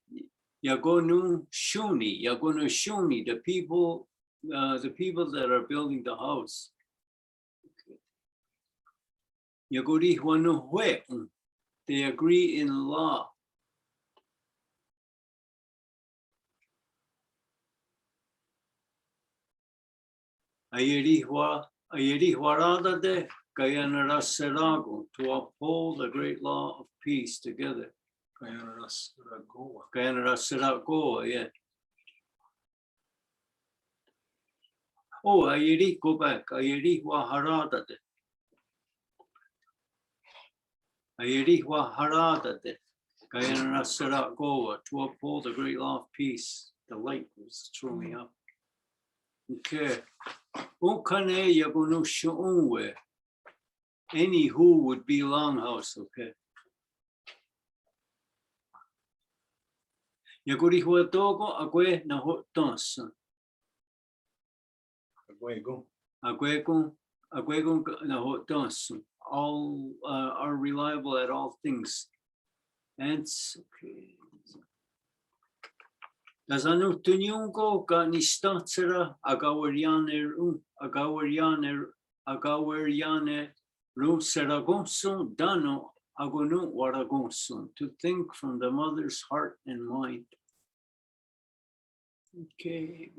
C: Yagonu Shuni. The people that are building the house. Yagori Huanu Hue. They agree in law. Ayeri Huarada de Gayanara Serago to uphold the great law of peace together. Gayanara Serago, yeah. Oh, Ayeri, go back. Ayeri Huarada de. Ayeri Huarada de Gayanara Serago to uphold the great law of peace. The light was throwing up. Okay. Ukane Yagunu Shunwe. Any who would be longhouse, okay. Yaguri Huatogo Agwe Nahotanson. Agwego Nahotanson. All are reliable at all things. And okay. Nazanu Tunyungo Ganistatsera Agawarianer Ru Seragonson Dano Agonu Waragonson, to think from the mother's heart and mind. Okay.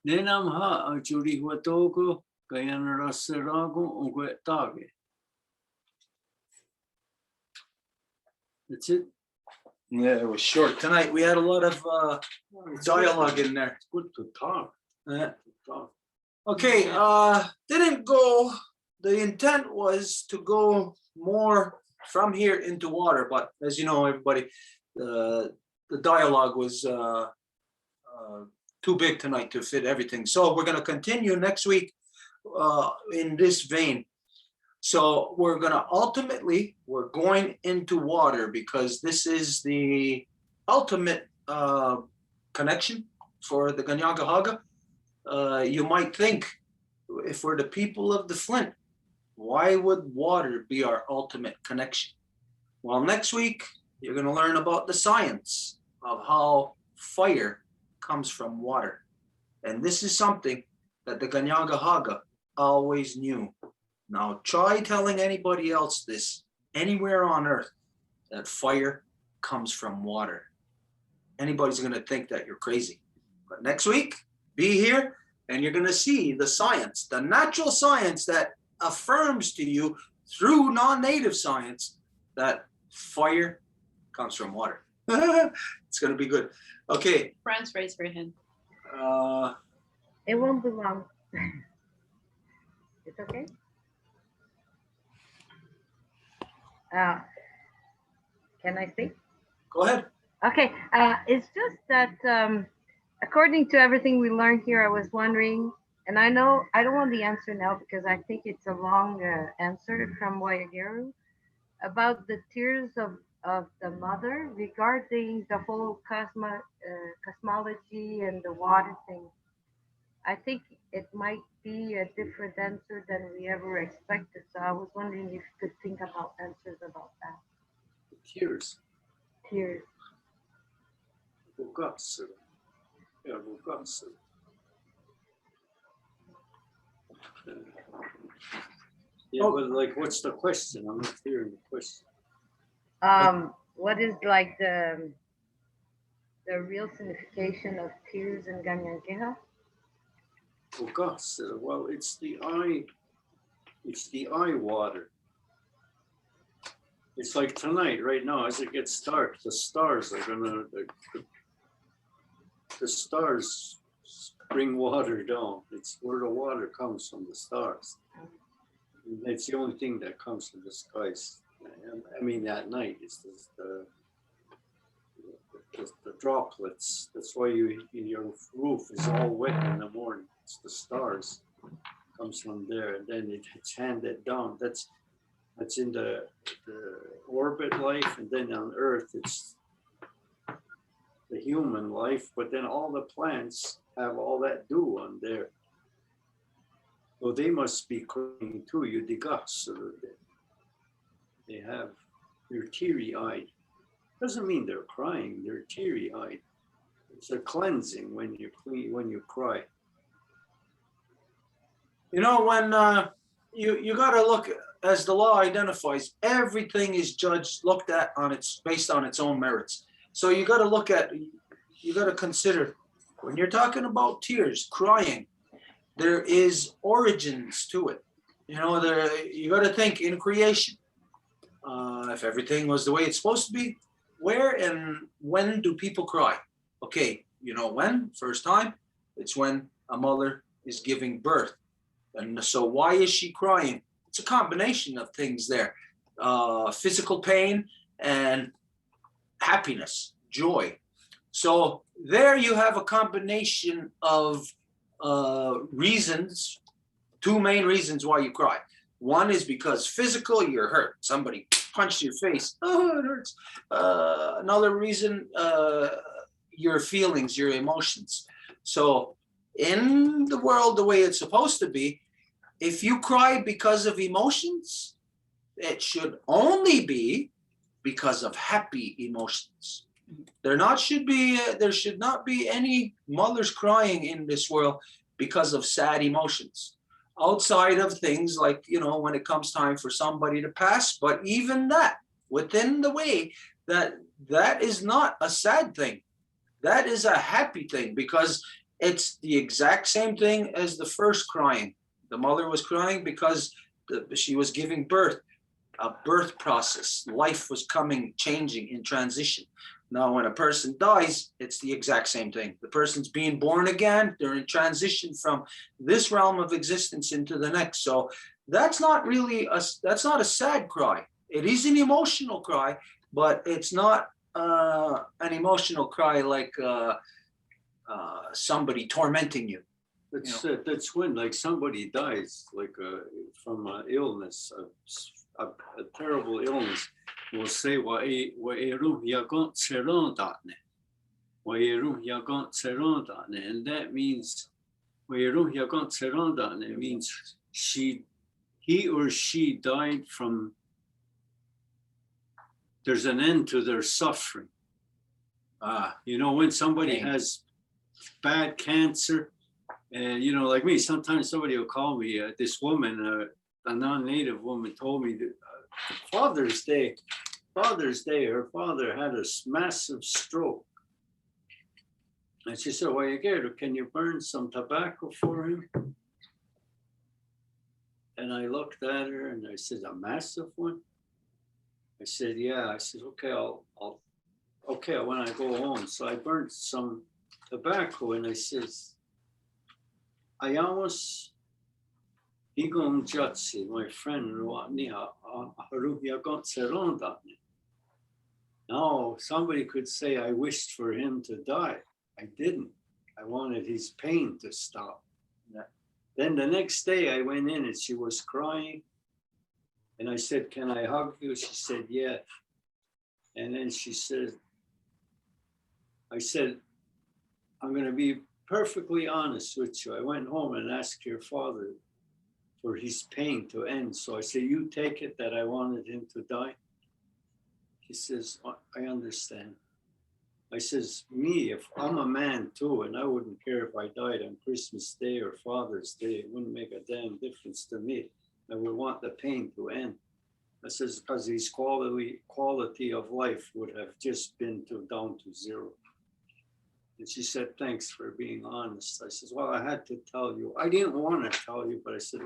C: Nenam ha Juri Huatogo Gayanara Serago Ongwetage. That's it.
A: Yeah, it was short tonight. We had a lot of dialogue in there.
C: Good to talk.
A: Yeah.
C: Talk.
A: Okay, didn't go, the intent was to go more from here into water, but as you know, everybody, the dialogue was too big tonight to fit everything. So we're gonna continue next week in this vein. So we're gonna ultimately, we're going into water because this is the ultimate connection for the Kanienkeha. You might think, if we're the people of the Flint, why would water be our ultimate connection? Well, next week, you're going to learn about the science of how fire comes from water. And this is something that the Kanienkeha always knew. Now, try telling anybody else this anywhere on earth, that fire comes from water. Anybody's going to think that you're crazy. But next week, be here and you're going to see the science, the natural science that affirms to you through non-native science that fire comes from water. It's going to be good. Okay.
B: France raised her hand.
D: It won't be long. It's okay? Can I speak?
A: Go ahead.
D: Okay, it's just that according to everything we learned here, I was wondering, and I know I don't want the answer now because I think it's a long answer from Wayagaru about the tears of the mother regarding the whole cosmology and the water thing. I think it might be a different answer than we ever expected. So I was wondering if you could think about answers about that.
C: Tears.
D: Tears.
C: Vugatsu. Yeah, Vugatsu. Yeah, but like, what's the question? I'm not hearing the question.
D: What is like the real signification of tears in Kanienkeha?
C: Vugatsu. Well, it's the eye water. It's like tonight, right now, as it gets dark, the stars are gonna, the stars bring water down. It's where the water comes from, the stars. And it's the only thing that comes from the skies. I mean, at night, it's just the droplets. That's why your roof is all wet in the morning. It's the stars comes from there, and then it's handed down. That's in the orbit life, and then on Earth it's the human life, but then all the plants have all that dew on there. So they must be crying too, you digas, so they have, they're teary-eyed. Doesn't mean they're crying, they're teary-eyed. It's a cleansing when you cry.
A: You know, when you got to look, as the law identifies, everything is looked at based on its own merits. So you got to look at, you got to consider, when you're talking about tears, crying, there is origins to it. You know, you got to think in creation. If everything was the way it's supposed to be, where and when do people cry? Okay, you know when? First time, it's when a mother is giving birth. And so why is she crying? It's a combination of things there. Physical pain and happiness, joy. So there you have a combination of reasons, two main reasons why you cry. One is because physical, you're hurt. Somebody punched your face. Oh, it hurts. Another reason, your feelings, your emotions. So in the world the way it's supposed to be, if you cry because of emotions, it should only be because of happy emotions. There should not be any mothers crying in this world because of sad emotions. Outside of things like, you know, when it comes time for somebody to pass, but even that, within the way that is not a sad thing. That is a happy thing because it's the exact same thing as the first crying. The mother was crying because she was giving birth, a birth process. Life was changing in transition. Now, when a person dies, it's the exact same thing. The person's being born again. They're in transition from this realm of existence into the next. So that's not really that's not a sad cry. It is an emotional cry, but it's not an emotional cry like somebody tormenting you.
C: That's when like somebody dies, like from an illness, a terrible illness. We'll say and that means it means he or she died from, there's an end to their suffering. You know, when somebody has bad cancer, and you know, like me, sometimes somebody will call me, this woman, a non-native woman told me that Father's Day, her father had a massive stroke. And she said, well, can you burn some tobacco for him? And I looked at her and I said, a massive one? I said, yeah. I said, okay, okay, when I go home. So I burnt some tobacco and I says, Ayamos Igong Jatsi, my friend, now somebody could say I wished for him to die. I didn't. I wanted his pain to stop. Yeah. Then the next day I went in and she was crying. And I said, can I hug you? She said, yeah. And then she said, I said, I'm going to be perfectly honest with you. I went home and asked your father for his pain to end. So I said, you take it that I wanted him to die? He says, I understand. I says, me, if I'm a man too, and I wouldn't care if I died on Christmas Day or Father's Day, it wouldn't make a damn difference to me. I would want the pain to end. I says, because his quality of life would have just been down to zero. And she said, thanks for being honest. I says, well, I had to tell you. I didn't want to tell you, but I said,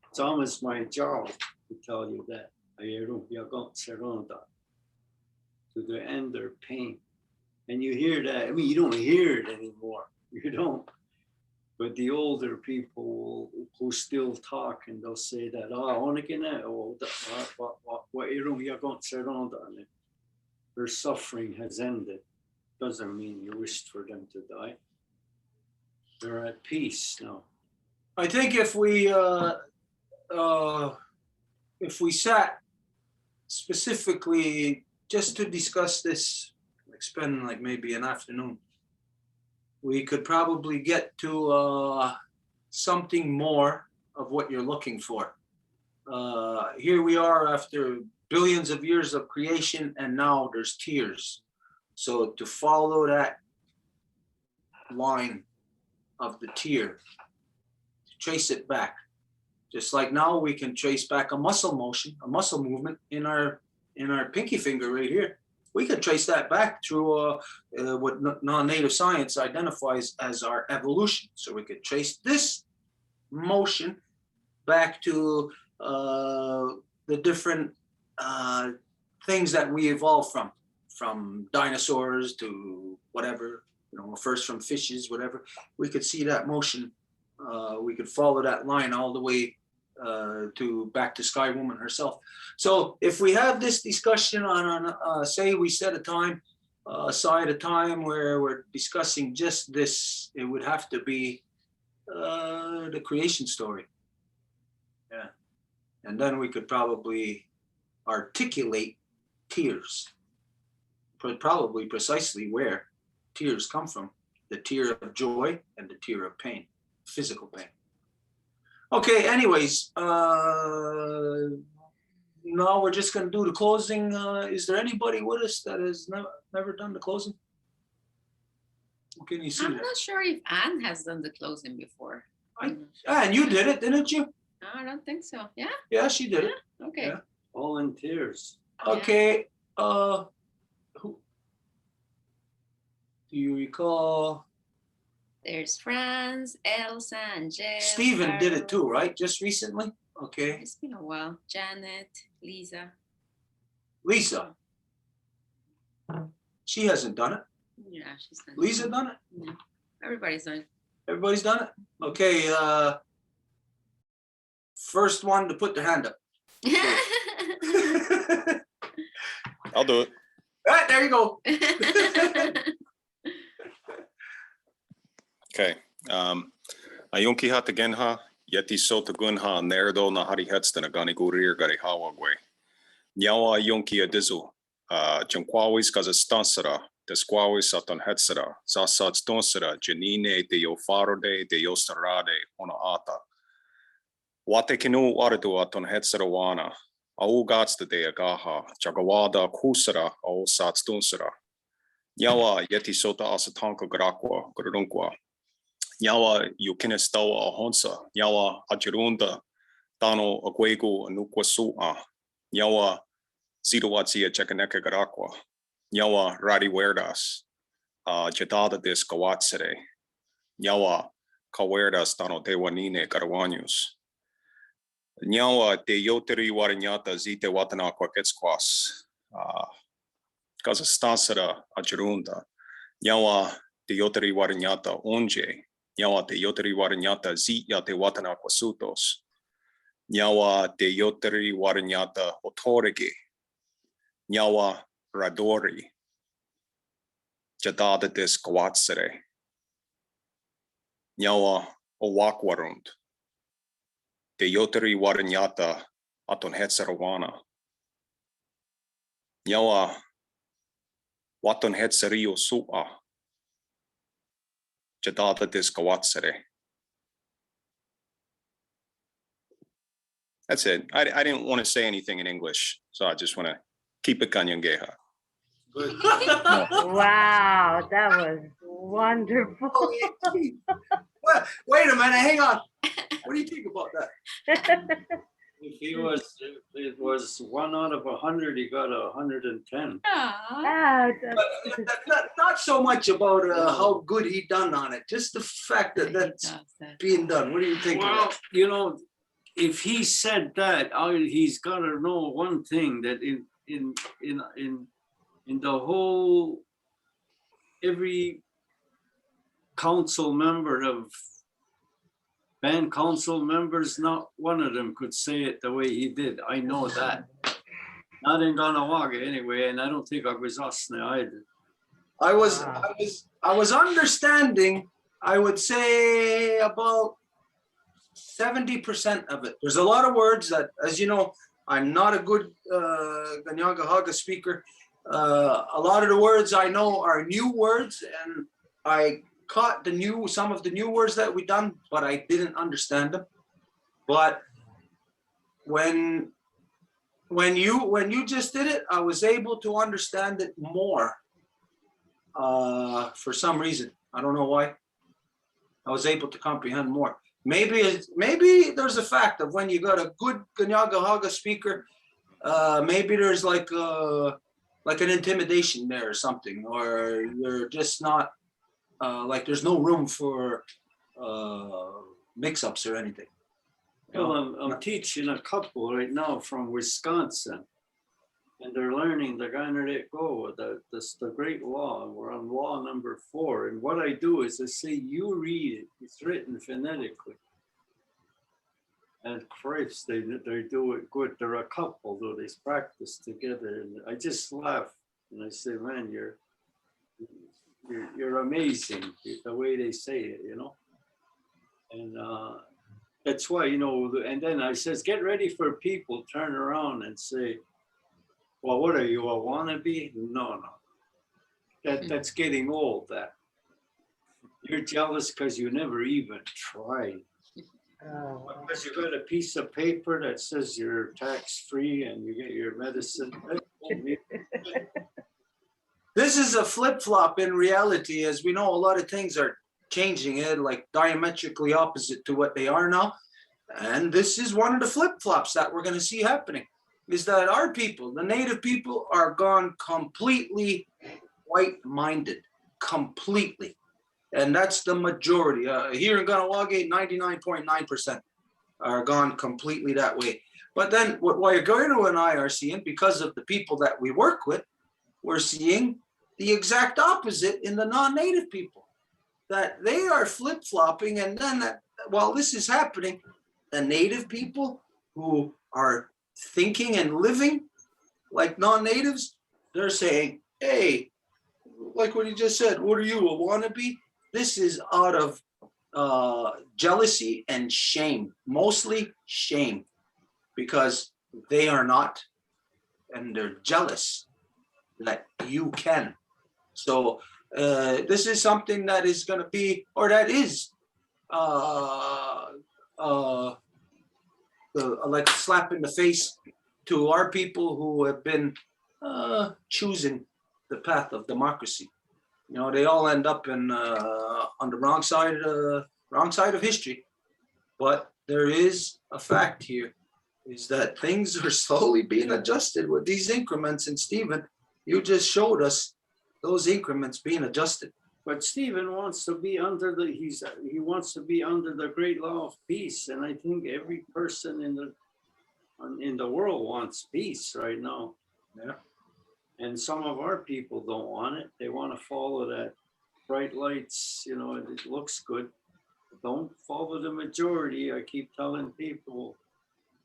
C: it's almost my job to tell you that. To end their pain. And you hear that, I mean, you don't hear it anymore. You don't. But the older people who still talk and they'll say that, their suffering has ended. Doesn't mean you wished for them to die. They're at peace now.
A: I think if we sat specifically just to discuss this, like spend like maybe an afternoon, we could probably get to something more of what you're looking for. Here we are after billions of years of creation, and now there's tears. So to follow that line of the tear, to trace it back, just like now we can trace back a muscle motion, a muscle movement in our pinky finger right here. We could trace that back through what non-native science identifies as our evolution. So we could trace this motion back to the different things that we evolved from dinosaurs to whatever, you know, first from fishes, whatever. We could see that motion. We could follow that line all the way to back to Sky Woman herself. So if we have this discussion on say we set a time aside a time where we're discussing just this, it would have to be the creation story. Yeah. And then we could probably articulate tears, probably precisely where tears come from, the tear of joy and the tear of pain, physical pain. Okay, anyways, now we're just going to do the closing. Is there anybody with us that has never done the closing? Can you see
B: I'm
A: that?
B: not sure if Anne has done the closing before.
A: And you did it, didn't you?
B: No, I don't think so. Yeah?
A: Yeah, she did it.
B: Okay.
A: Yeah.
C: All in tears.
A: Okay, who do you recall?
B: There's Franz, Elsa, and Jill.
A: Stephen did it too, right? Just recently? Okay.
B: It's been a while. Janet, Lisa.
A: Lisa. She hasn't done it.
B: Yeah, she's done.
A: Lisa done it?
B: Yeah. Everybody's done.
A: Everybody's done it? Okay, first one to put their hand up.
J: I'll do it.
A: Right, there you go.
J: Okay. Kanienkeha Class, Yeti Sota Gunha, Nerdo Nahari Hetston, Agani Gurir Gari Hawagwe. Nyawa Kanienkeha Dizu, Junquawis Kazastansara, Desquawis Saton Hetsara, Zasat Stonsara, Janine de Yofarode de Yostarade, Ona Ata. Wate Kinu Waradu Aton Hetsarawana, Au Gats de Agaha, Jagawada Kusara, Au Sat Stonsara. Nyawa Yeti Sota Asatanka Grakwa, Gurunkwa. Nyawa Yukinestawa Honsa, Nyawa Ajirunda, Dano Aguego Anukwasua, Nyawa Zidowatsia Chakaneka Garakwa, Nyawa Radi Werdas, Jadada des Kawatsere, Nyawa Kawerdas Dano Dewanine Garawanyus, Nyawa de Yoteri Warinyata Zite Watana Kwaketsquas, Kazastansara Ajirunda, Nyawa de Yoteri Warinyata Onje, Nyawa de Yoteri Warinyata Zia de Watana Kwasutos, Nyawa de Yoteri Warinyata Otorege, Nyawa Radori, Jadada des Kawatsere, Nyawa Owakwarund, de Yoteri Warinyata Aton Hetsarawana, Nyawa Waton Hetsario Su'a, Jadada des Kawatsere. That's it. I didn't want to say anything in English, so I just want to keep it Kanienkeha.
D: Wow, that was wonderful.
A: Well, wait a minute, hang on. What do you think about that?
C: If it was 1 out of 100, he got 110.
D: Ah,
A: Not so much about how good he done on it, just the fact that that's being done. What do you think?
C: Well, you know, if he said that, he's got to know one thing, that in the whole, every council member of band council members, not one of them could say it the way he did. I know that. Not in Ganawaga anyway, and I don't think I was Osna either.
A: I was understanding, I would say about 70% of it. There's a lot of words that, as you know, I'm not a good Kanienkeha speaker. A lot of the words I know are new words, and I caught some of the new words that we done, but I didn't understand them. But when you just did it, I was able to understand it more. For some reason, I don't know why. I was able to comprehend more. Maybe there's a fact of when you got a good Kanienkeha speaker, maybe there's like an intimidation there or something, or you're just not like there's no room for mix-ups or anything.
C: Well, I'm teaching a couple right now from Wisconsin, and they're learning the Kanienkeha, the great law. We're on law number 4, and what I do is I say, you read it. It's written phonetically. And Christ, they do it good. They're a couple, though. They practice together, and I just laugh and I say, man, you're amazing the way they say it, you know. And that's why, you know. And then I says, get ready for people turn around and say, well, what are you, a wannabe? No. That's getting old. That you're jealous because you never even tried. Because you got a piece of paper that says you're tax-free and you get your medicine.
A: This is a flip-flop in reality. As we know, a lot of things are changing it, like diametrically opposite to what they are now. And this is one of the flip-flops that we're going to see happening, is that our people, the native people, are gone completely white-minded, completely. And that's the majority. Here in Ganawaga, 99.9% are gone completely that way. But then what Wayagoino and I are seeing, because of the people that we work with, we're seeing the exact opposite in the non-native people, that they are flip-flopping, and then while this is happening, the native people who are thinking and living like non-natives, they're saying, hey, like what he just said, what are you, a wannabe? This is out of jealousy and shame, mostly shame, because they are not, and they're jealous that you can. So this is something that is going to be, or that is like a slap in the face to our people who have been choosing the path of democracy. You know, they all end up in on the wrong side of history. But there is a fact here, is that things are slowly being adjusted with these increments. And Stephen, you just showed us those increments being adjusted.
C: But Stephen wants to be under he wants to be under the great law of peace, and I think every person in the world wants peace right now.
A: Yeah.
C: And some of our people don't want it. They want to follow that bright lights, you know, it looks good. Don't follow the majority. I keep telling people,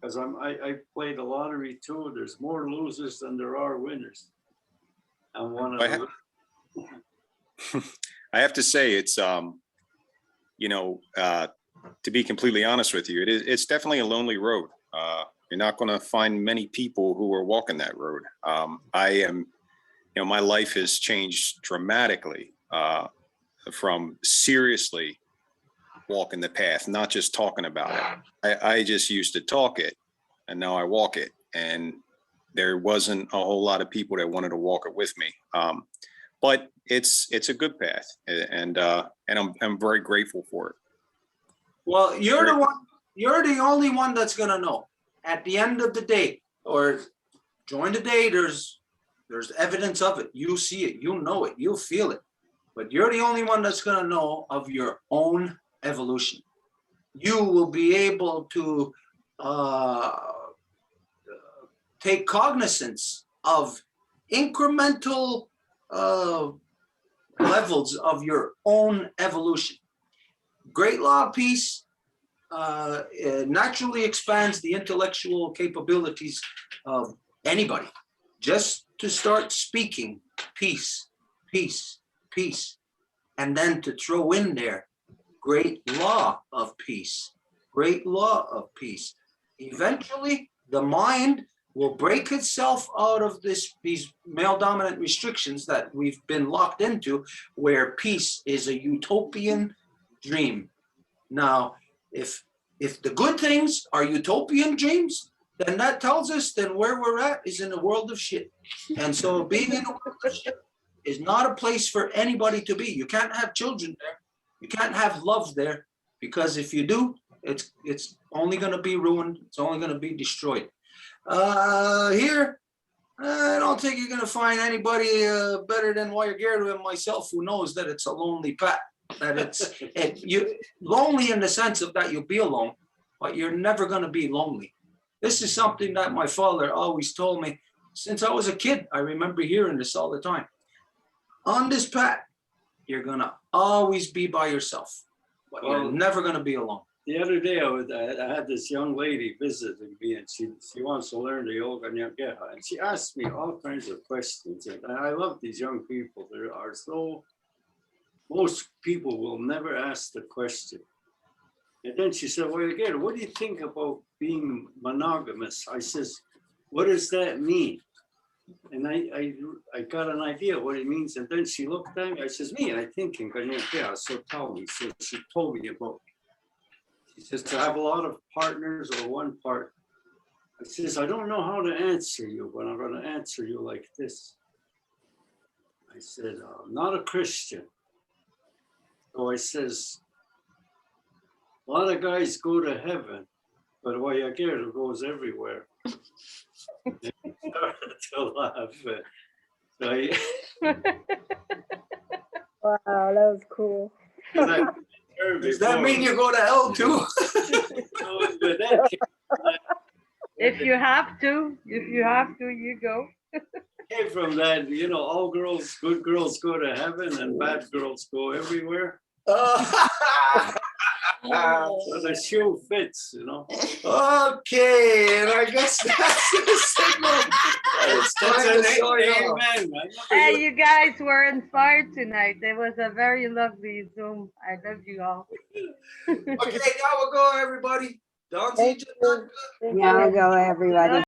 C: because I play the lottery too. There's more losers than there are winners. And one of them.
J: I have to say, it's you know, to be completely honest with you, it's definitely a lonely road. You're not going to find many people who are walking that road. I am, you know, my life has changed dramatically from seriously walking the path, not just talking about it. I just used to talk it, and now I walk it. And there wasn't a whole lot of people that wanted to walk it with me. But it's a good path, and I'm very grateful for it.
A: Well, you're the one. You're the only one that's gonna know. At the end of the day, or during the day, there's evidence of it. You see it, you know it, you feel it. But you're the only one that's gonna know of your own evolution. You will be able to take cognizance of incremental levels of your own evolution. Great law of peace naturally expands the intellectual capabilities of anybody. Just to start speaking peace, peace, peace, and then to throw in there great law of peace, great law of peace. Eventually, the mind will break itself out of these male dominant restrictions that we've been locked into, where peace is a utopian dream. Now, if the good things are utopian dreams, then that tells us then where we're at is in a world of shit. And so being in a world of shit is not a place for anybody to be. You can't have children there. You can't have love there, because if you do, it's only going to be ruined. It's only going to be destroyed. Here, I don't think you're going to find anybody better than Wayagero and myself who knows that it's a lonely path. That you lonely in the sense of that you'll be alone, but you're never going to be lonely. This is something that my father always told me since I was a kid. I remember hearing this all the time. On this path, you're going to always be by yourself, but you're never going to be alone.
C: The other day, I had this young lady visiting me, and she wants to learn the Kanienkeha, and she asked me all kinds of questions. And I love these young people. They are so. Most people will never ask the question. And then she said, well, again, what do you think about being monogamous? I says, what does that mean? And I got an idea what it means. And then she looked at me, I says, I think in Kanienkeha, so tell me. So she told me about it. She says, to have a lot of partners or one part. I says, I don't know how to answer you, but I'm going to answer you like this. I said, I'm not a Christian. So I says, a lot of guys go to heaven, but Wayagero goes everywhere. And he started to laugh.
D: Wow, that was cool.
A: Does that mean you go to hell too?
E: If you have to, you go.
C: came from that, you know, all girls, good girls go to heaven and bad girls go everywhere. So the shoe fits, you know.
A: Okay, and I guess that's the signal. It's
C: That's
A: time
C: an
A: to sign off.
C: amen.
L: Hey, you guys were inspired tonight. It was a very lovely Zoom. I love you all.
A: Okay, now we'll go, everybody. Down to
K: Thank
A: you.
K: Now go, everybody.